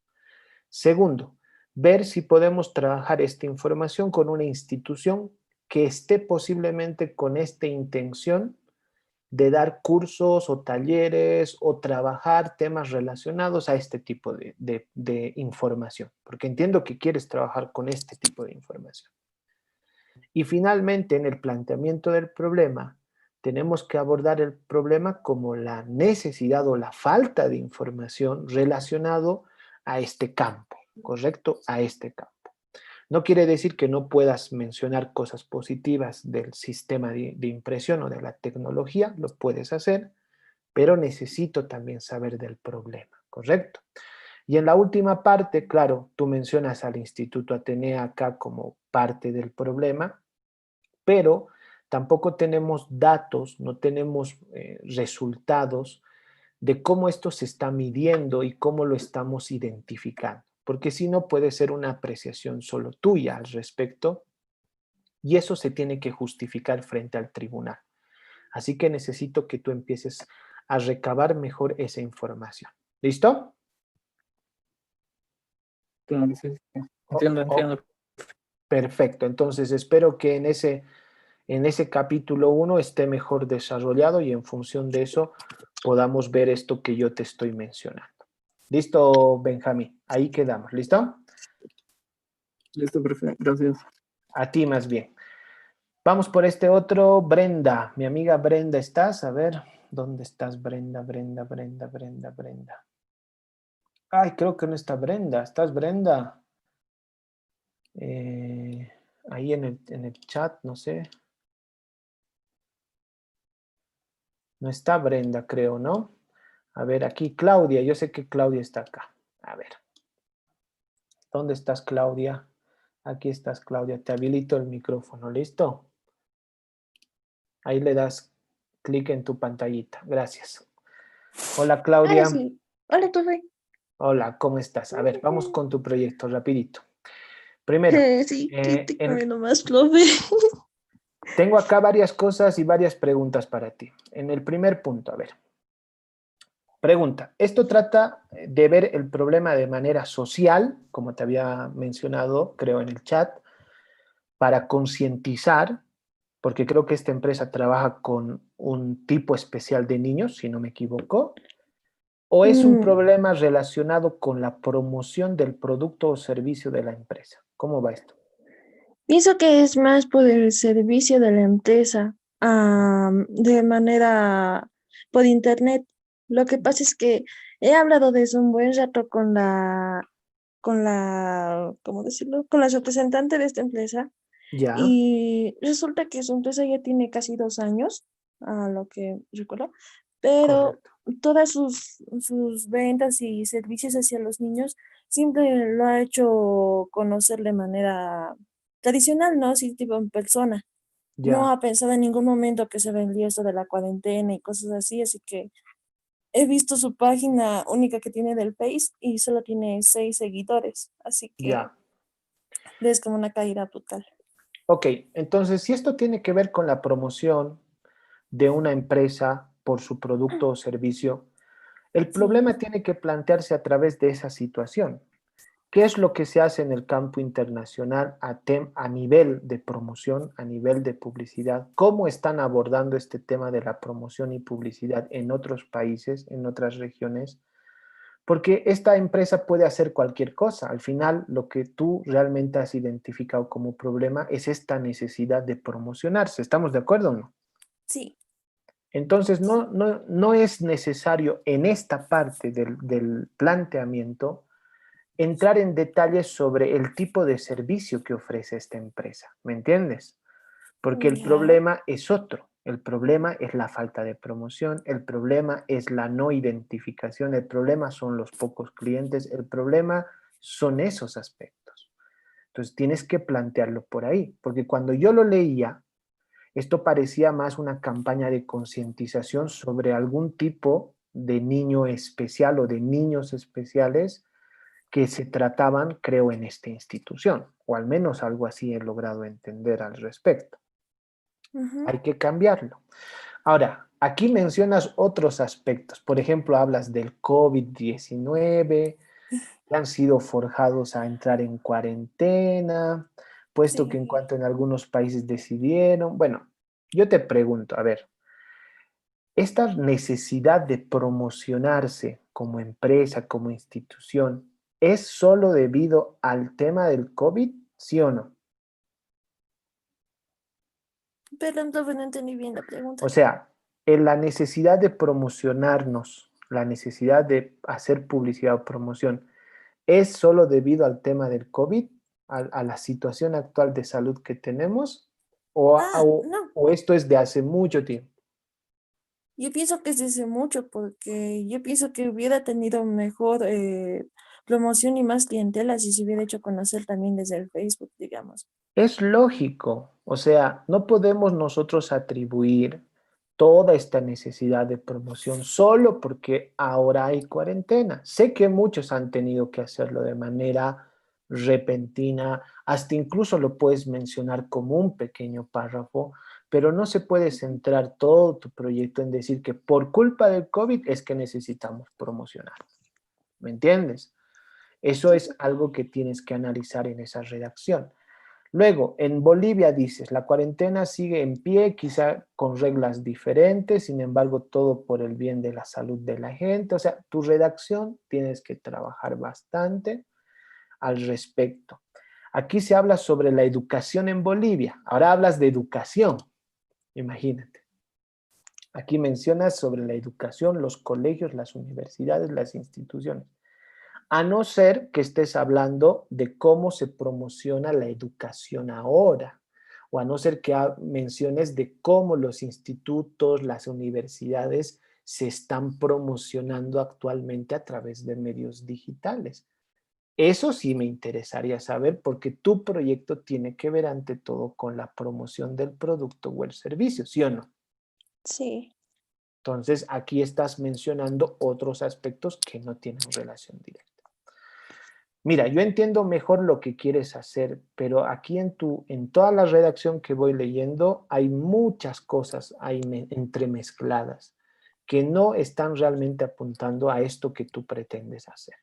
Segundo, ver si podemos trabajar esta información con una institución que esté posiblemente con esta intención de dar cursos o talleres o trabajar temas relacionados a este tipo de información, porque entiendo que quieres trabajar con este tipo de información. Y finalmente, en el planteamiento del problema, tenemos que abordar el problema como la necesidad o la falta de información relacionado a este campo, ¿correcto? A este campo. No quiere decir que no puedas mencionar cosas positivas del sistema de impresión o de la tecnología, lo puedes hacer, pero necesito también saber del problema, ¿correcto? Y en la última parte, claro, tú mencionas al Instituto Atenea acá como parte del problema, pero tampoco tenemos datos, no tenemos resultados de cómo esto se está midiendo y cómo lo estamos identificando, porque si no puede ser una apreciación solo tuya al respecto y eso se tiene que justificar frente al tribunal. Así que necesito que tú empieces a recabar mejor esa información. ¿Listo? Claro, sí, sí. Entiendo, Oh, entiendo. perfecto. Entonces espero que en ese capítulo 1 esté mejor desarrollado y en función de eso podamos ver esto que yo te estoy mencionando. ¿Listo, Benjamín? Ahí quedamos. ¿Listo? Listo, perfecto. Gracias. A ti más bien. Vamos por este otro. Brenda, mi amiga Brenda, ¿estás? A ver, ¿dónde estás, Brenda, Brenda, Brenda, Brenda, Brenda? Ay, creo que no está Brenda. ¿Estás, Brenda? Ahí en el chat, no sé. No está Brenda, creo, ¿no? A ver, aquí Claudia. Yo sé que Claudia está acá. A ver. ¿Dónde estás, Claudia? Aquí estás, Claudia. Te habilito el micrófono. ¿Listo? Ahí le das clic en tu pantallita. Gracias. Hola, Ahora Claudia. sí. Hola, profe. Hola, ¿cómo estás? A ver, vamos con tu proyecto, rapidito. Primero, Sí, dígame nomás, profe. tengo acá varias cosas y varias preguntas para ti. En el primer punto, a ver. Pregunta, esto trata de ver el problema de manera social, como te había mencionado, creo, en el chat, para concientizar, porque creo que esta empresa trabaja con un tipo especial de niños, si no me equivoco, o es un problema relacionado con la promoción del producto o servicio de la empresa. ¿Cómo va esto? Pienso que es más por el servicio de la empresa, de manera por internet. Lo que pasa es que he hablado de eso un buen rato ¿cómo decirlo? Con la representante de esta empresa Ya, y resulta que su empresa ya tiene casi 2 años, a lo que recuerdo, pero correcto. todas sus ventas y servicios hacia los niños siempre lo ha hecho conocer de manera tradicional, ¿no? Así tipo en persona. no Ya, ha pensado en ningún momento que se vendió esto de la cuarentena y cosas así que he visto su página única que tiene del Face y solo tiene 6 seguidores, así que ya. es como una caída brutal. Ok, entonces si esto tiene que ver con la promoción de una empresa por su producto o servicio, el Sí. problema tiene que plantearse a través de esa situación. ¿Qué es lo que se hace en el campo internacional a nivel de promoción, a nivel de publicidad? ¿Cómo están abordando este tema de la promoción y publicidad en otros países, en otras regiones? Porque esta empresa puede hacer cualquier cosa. Al final, lo que tú realmente has identificado como problema es esta necesidad de promocionarse. ¿Estamos de acuerdo o no? Sí. Entonces, no es necesario en esta parte del planteamiento entrar en detalles sobre el tipo de servicio que ofrece esta empresa. ¿Me entiendes? Porque el Ya. problema es otro. El problema es la falta de promoción, el problema es la no identificación, el problema son los pocos clientes, el problema son esos aspectos. Entonces tienes que plantearlo por ahí, porque cuando yo lo leía, esto parecía más una campaña de concientización sobre algún tipo de niño especial o de niños especiales que se trataban, creo, en esta institución, o al menos algo así he logrado entender al respecto. Ujú. Hay que cambiarlo. Ahora, aquí mencionas otros aspectos. Por ejemplo, hablas del COVID-19, que han sido forjados a entrar en cuarentena, puesto que en Sí. cuanto en algunos países decidieron. Bueno, yo te pregunto, a ver, esta necesidad de promocionarse como empresa, como institución, ¿es solo debido al tema del COVID, sí o no? Pero entonces no entendí bien la pregunta. O sea, en la necesidad de promocionarnos, la necesidad de hacer publicidad o promoción, ¿es solo debido al tema del COVID, a la situación actual de salud que tenemos? No. ¿O esto es de hace mucho tiempo? Yo pienso que es desde mucho, porque yo pienso que hubiera tenido mejor promoción y más clientela si se hubiera hecho conocer también desde el Facebook, digamos. Es lógico, o sea, no podemos nosotros atribuir toda esta necesidad de promoción solo porque ahora hay cuarentena. Sé que muchos han tenido que hacerlo de manera repentina, hasta incluso lo puedes mencionar como un pequeño párrafo, pero no se puede centrar todo tu proyecto en decir que por culpa del COVID es que necesitamos promocionar. ¿Me entiendes? Eso Sí, es algo que tienes que analizar en esa redacción. Luego, en Bolivia dices, la cuarentena sigue en pie, quizá con reglas diferentes, sin embargo, todo por el bien de la salud de la gente. O sea, tu redacción tienes que trabajar bastante al respecto. Aquí se habla sobre la educación en Bolivia. Ahora hablas de educación, imagínate. Aquí mencionas sobre la educación, los colegios, las universidades, las instituciones. A no ser que estés hablando de cómo se promociona la educación ahora, o a no ser que menciones de cómo los institutos, las universidades se están promocionando actualmente a través de medios digitales. Eso sí me interesaría saber porque tu proyecto tiene que ver ante todo con la promoción del producto o el servicio, ¿sí o no? sí, Entonces, aquí estás mencionando otros aspectos que no tienen relación directa. Mira, yo entiendo mejor lo que quieres hacer, pero aquí en toda la redacción que voy leyendo hay muchas cosas ahí entremezcladas que no están realmente apuntando a esto que tú pretendes hacer.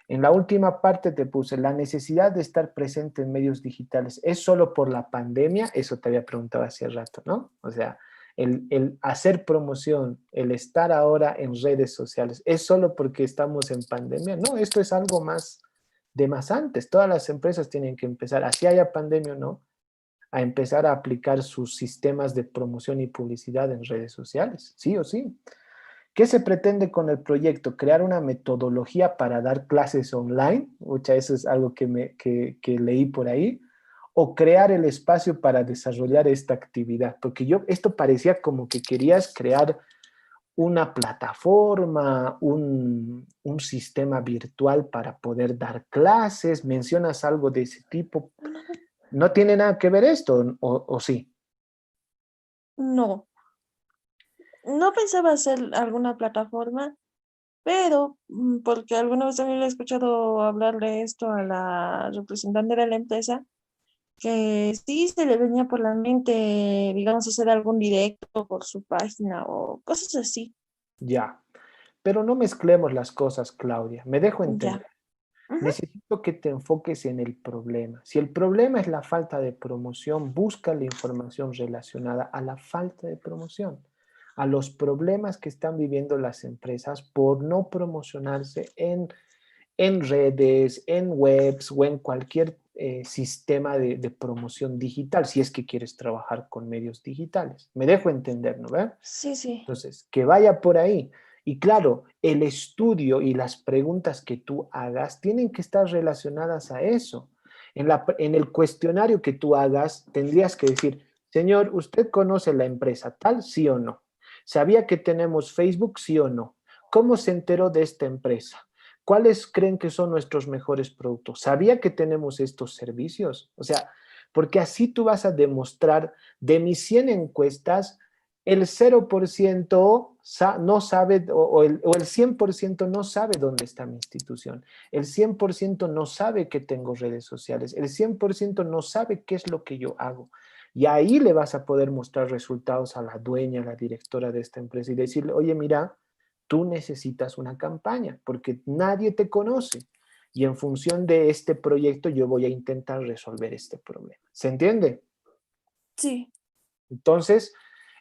En la última parte te puse la necesidad de estar presente en medios digitales. ¿Es solo por la pandemia? Eso te había preguntado hace rato, ¿no? O sea, el hacer promoción, el estar ahora en redes sociales, ¿es solo porque estamos en pandemia? No, esto es algo más de más antes. Todas las empresas tienen que empezar, así haya pandemia o no, a empezar a aplicar sus sistemas de promoción y publicidad en redes sociales, sí o sí. ¿Qué se pretende con el proyecto? Crear una metodología para dar clases online, mucha, eso es algo que leí por ahí, o crear el espacio para desarrollar esta actividad, porque esto parecía como que querías crear una plataforma, un sistema virtual para poder dar clases, mencionas algo de ese tipo. ¿No tiene nada que ver esto o sí? No, no pensaba hacer alguna plataforma, pero porque alguna vez también le he escuchado hablar de esto a la representante de la empresa, que sí se le venía por la mente, digamos, hacer algún directo por su página o cosas así. Ya. Pero no mezclemos las cosas, Claudia. Me dejo Ya. entender. Ujú. Necesito que te enfoques en el problema. Si el problema es la falta de promoción, busca la información relacionada a la falta de promoción, a los problemas que están viviendo las empresas por no promocionarse en redes, en webs o en cualquier sistema de promoción digital, si es que quieres trabajar con medios digitales. Me dejo entender, ¿no ve? Sí, sí. Entonces, que vaya por ahí. Y claro, el estudio y las preguntas que tú hagas tienen que estar relacionadas a eso. En el cuestionario que tú hagas, tendrías que decir, señor, ¿usted conoce la empresa tal, sí o no? ¿Sabía que tenemos Facebook, sí o no? ¿Cómo se enteró de esta empresa? ¿Cuáles creen que son nuestros mejores productos? ¿Sabía que tenemos estos servicios? O sea, porque así tú vas a demostrar de mis 100 encuestas, el 0% no sabe o el 100% no sabe dónde está mi institución. El 100% no sabe que tengo redes sociales. El 100% no sabe qué es lo que yo hago. Y ahí le vas a poder mostrar resultados a la dueña, a la directora de esta empresa y decirle, oye, mira, tú necesitas una campaña porque nadie te conoce. Y en función de este proyecto yo voy a intentar resolver este problema. ¿Se entiende? Sí. Entonces,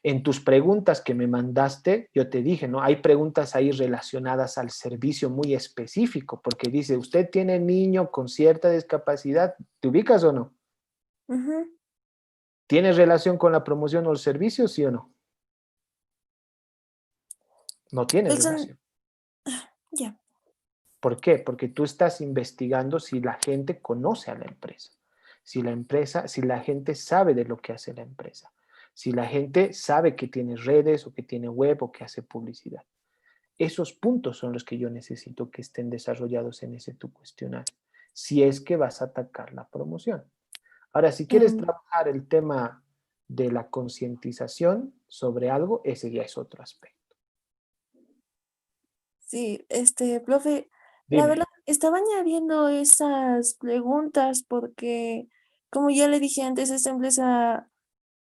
en tus preguntas que me mandaste, yo te dije, ¿no? Hay preguntas ahí relacionadas al servicio muy específico, porque dice, ¿usted tiene niño con cierta discapacidad? ¿Te ubicas o no? Ujú. ¿Tiene relación con la promoción o el servicio, sí o no? No tiene Pues son, relación. ya. ¿Por qué? Porque tú estás investigando si la gente conoce a la empresa, si la gente sabe de lo que hace la empresa, si la gente sabe que tiene redes o que tiene web o que hace publicidad. Esos puntos son los que yo necesito que estén desarrollados en ese tu cuestionario, si es que vas a atacar la promoción. Ahora, si quieres Mm, trabajar el tema de la concientización sobre algo, ese ya es otro aspecto. sí, profe, la Dime. verdad, estaba añadiendo esas preguntas porque, como ya le dije antes, esta empresa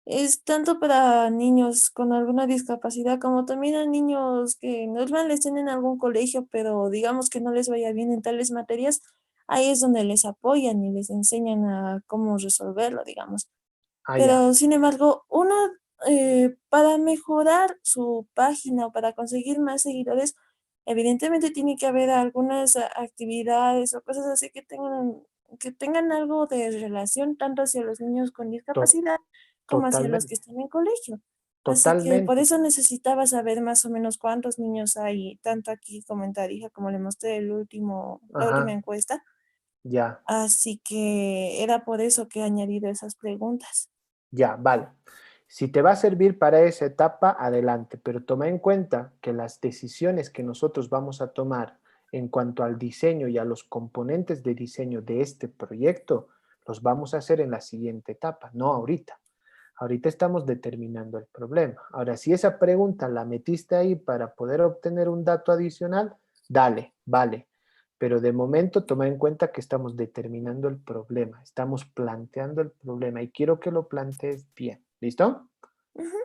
es tanto para niños con alguna discapacidad como también a niños que normal estén en algún colegio, pero digamos que no les vaya bien en tales materias, ahí es donde les apoyan y les enseñan a cómo resolverlo, digamos. Ah, ya. Pero sin embargo, uno para mejorar su página o para conseguir más seguidores, evidentemente tiene que haber algunas actividades o cosas así que tengan algo de relación tanto hacia los niños con To- discapacidad como hacia los que Totalmente. están en colegio. Así que por Totalmente. eso necesitaba saber más o menos cuántos niños hay, tanto aquí como en Tarija, como le mostré la última Ajá. encuesta. Ya. Así que era por eso que he añadido esas preguntas. Ya, vale. Si te va a servir para esa etapa, adelante, pero toma en cuenta que las decisiones que nosotros vamos a tomar en cuanto al diseño y a los componentes de diseño de este proyecto, los vamos a hacer en la siguiente etapa, no ahorita. Ahorita estamos determinando el problema. Ahora, si esa pregunta la metiste ahí para poder obtener un dato adicional, dale, vale. Pero de momento toma en cuenta que estamos determinando el problema, estamos planteando el problema y quiero que lo plantees bien. ¿Listo? Ujú.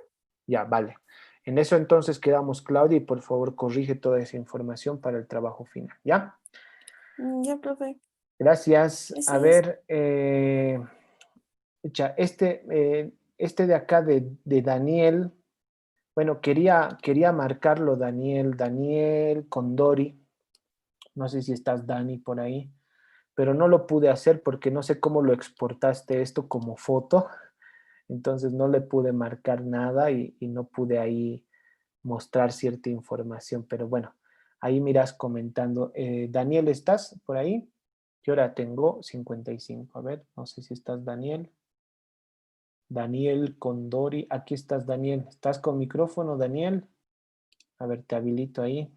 Ya, vale. En eso entonces quedamos, Claudia, y por favor corrige toda esa información para el trabajo final. ¿Ya? Ya, profe. Gracias. A Gracias. ver, ya, este de acá de Daniel, bueno, quería marcarlo Daniel Condori. No sé si estás Dani por ahí, pero no lo pude hacer porque no sé cómo lo exportaste esto como foto, entonces no le pude marcar nada y no pude ahí mostrar cierta información, pero bueno, ahí miras comentando. Daniel, ¿estás por ahí? ¿Qué hora tengo? 55. A ver, no sé si estás Daniel. Daniel Condori, aquí estás Daniel. ¿Estás con micrófono, Daniel? A ver, te habilito ahí.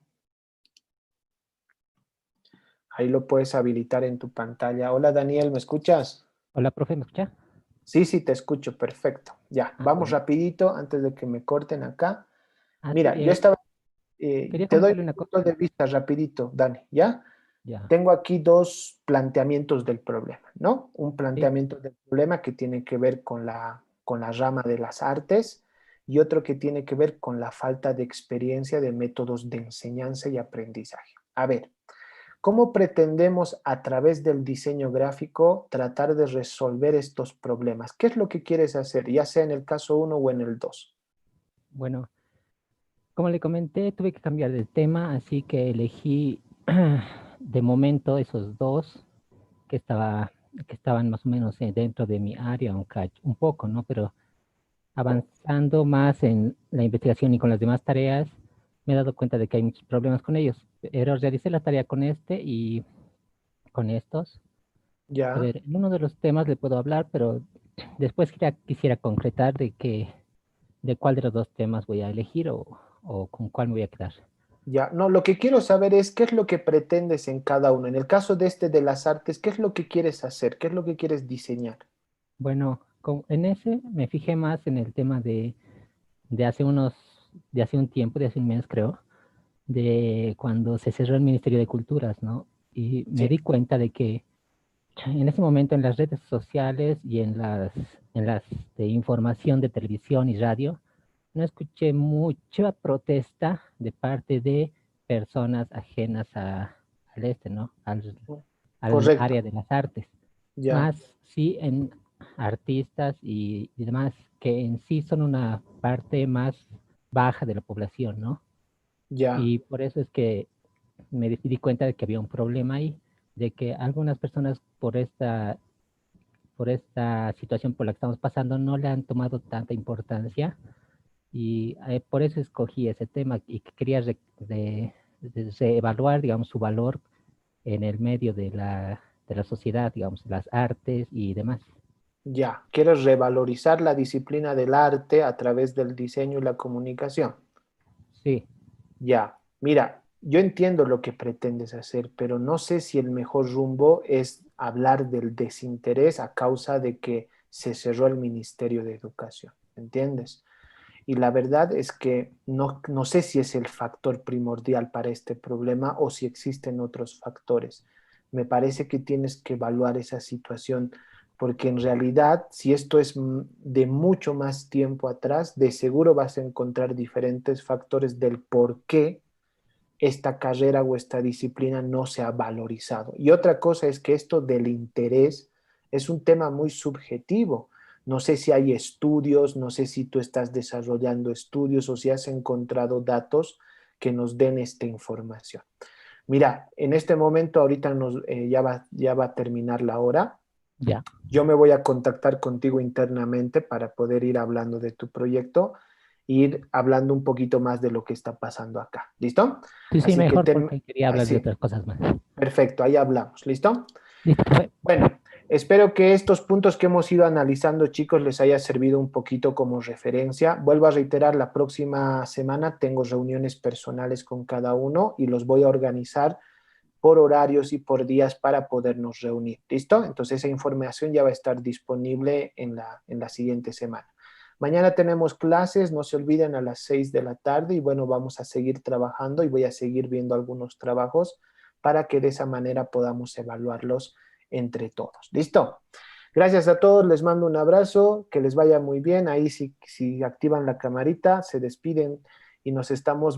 Ahí lo puedes habilitar en tu pantalla. Hola Daniel, ¿me escuchas? Hola, profe, ¿me escucha? Sí, sí, te escucho, perfecto. Ya, Ah, vamos bueno. rapidito antes de que me corten acá. Ah, sí, Mira, yo estaba, quería te doy comentarle mi una punto cosa. de vista rapidito, Dani, ¿ya? Ya, Tengo aquí dos planteamientos del problema, ¿no? Un sí, planteamiento del problema que tiene que ver con la rama de las artes y otro que tiene que ver con la falta de experiencia de métodos de enseñanza y aprendizaje. A ver, ¿cómo pretendemos a través del diseño gráfico tratar de resolver estos problemas? ¿Qué es lo que quieres hacer, ya sea en el caso uno o en el 2? bueno, como le comenté, tuve que cambiar de tema, así que elegí de momento esos dos que estaba, que estaban más o menos dentro de mi área, un poco, ¿no? Pero avanzando más en la investigación y con las demás tareas, me he dado cuenta de que hay muchos problemas con ellos. Pero realicé la tarea con este y con estos. A Ya. ver, en uno de los temas le puedo hablar, pero después quisiera concretar de cuál de los dos temas voy a elegir o con cuál me voy a quedar. Ya, no, lo que quiero saber es qué es lo que pretendes en cada uno. En el caso de este de las artes, ¿qué es lo que quieres hacer? ¿Qué es lo que quieres diseñar? Bueno, en ese me fijé más en el tema de hace de hace un tiempo, de hace un mes creo, de cuando se cerró el Ministerio de Culturas, ¿no? Y me Sí, di cuenta de que en ese momento en las redes sociales y en las de información de televisión y radio, no escuché mucha protesta de parte de personas ajenas al ¿no? Al área correcto. de las artes. Ya, Más sí en artistas y demás, que en sí son una parte más baja de la población, ¿no? ya, Y por eso es que me di cuenta de que había un problema ahí, de que algunas personas por esta situación por la que estamos pasando no le han tomado tanta importancia y por eso escogí ese tema y que quería de reevaluar, digamos, su valor en el medio de la sociedad, digamos, las artes y demás. ya. Quieres revalorizar la disciplina del arte a través del diseño y la comunicación. Sí, Ya, mira, yo entiendo lo que pretendes hacer, pero no sé si el mejor rumbo es hablar del desinterés a causa de que se cerró el Ministerio de Educación, ¿entiendes? Y la verdad es que no sé si es el factor primordial para este problema o si existen otros factores. Me parece que tienes que evaluar esa situación porque en realidad, si esto es de mucho más tiempo atrás, de seguro vas a encontrar diferentes factores del por qué esta carrera o esta disciplina no se ha valorizado. Y otra cosa es que esto del interés es un tema muy subjetivo. No sé si hay estudios, no sé si tú estás desarrollando estudios o si has encontrado datos que nos den esta información. Mira, en este momento ahorita ya va a terminar la hora. ya. Yo me voy a contactar contigo internamente para poder ir hablando de tu proyecto e ir hablando un poquito más de lo que está pasando acá. ¿Listo? Sí, sí, Así que, mejor porque quería hablar de así, otras cosas más. perfecto, ahí hablamos. ¿Listo? Listo, Bueno, espero que estos puntos que hemos ido analizando, chicos, les haya servido un poquito como referencia. Vuelvo a reiterar, la próxima semana tengo reuniones personales con cada uno y los voy a organizar por horarios y por días para podernos reunir. ¿Listo? Entonces esa información ya va a estar disponible en la siguiente semana. Mañana tenemos clases, no se olviden a las 6 de la tarde y bueno, vamos a seguir trabajando y voy a seguir viendo algunos trabajos para que de esa manera podamos evaluarlos entre todos. ¿Listo? Gracias a todos, les mando un abrazo, que les vaya muy bien. Ahí si activan la camarita, se despiden y nos estamos viendo.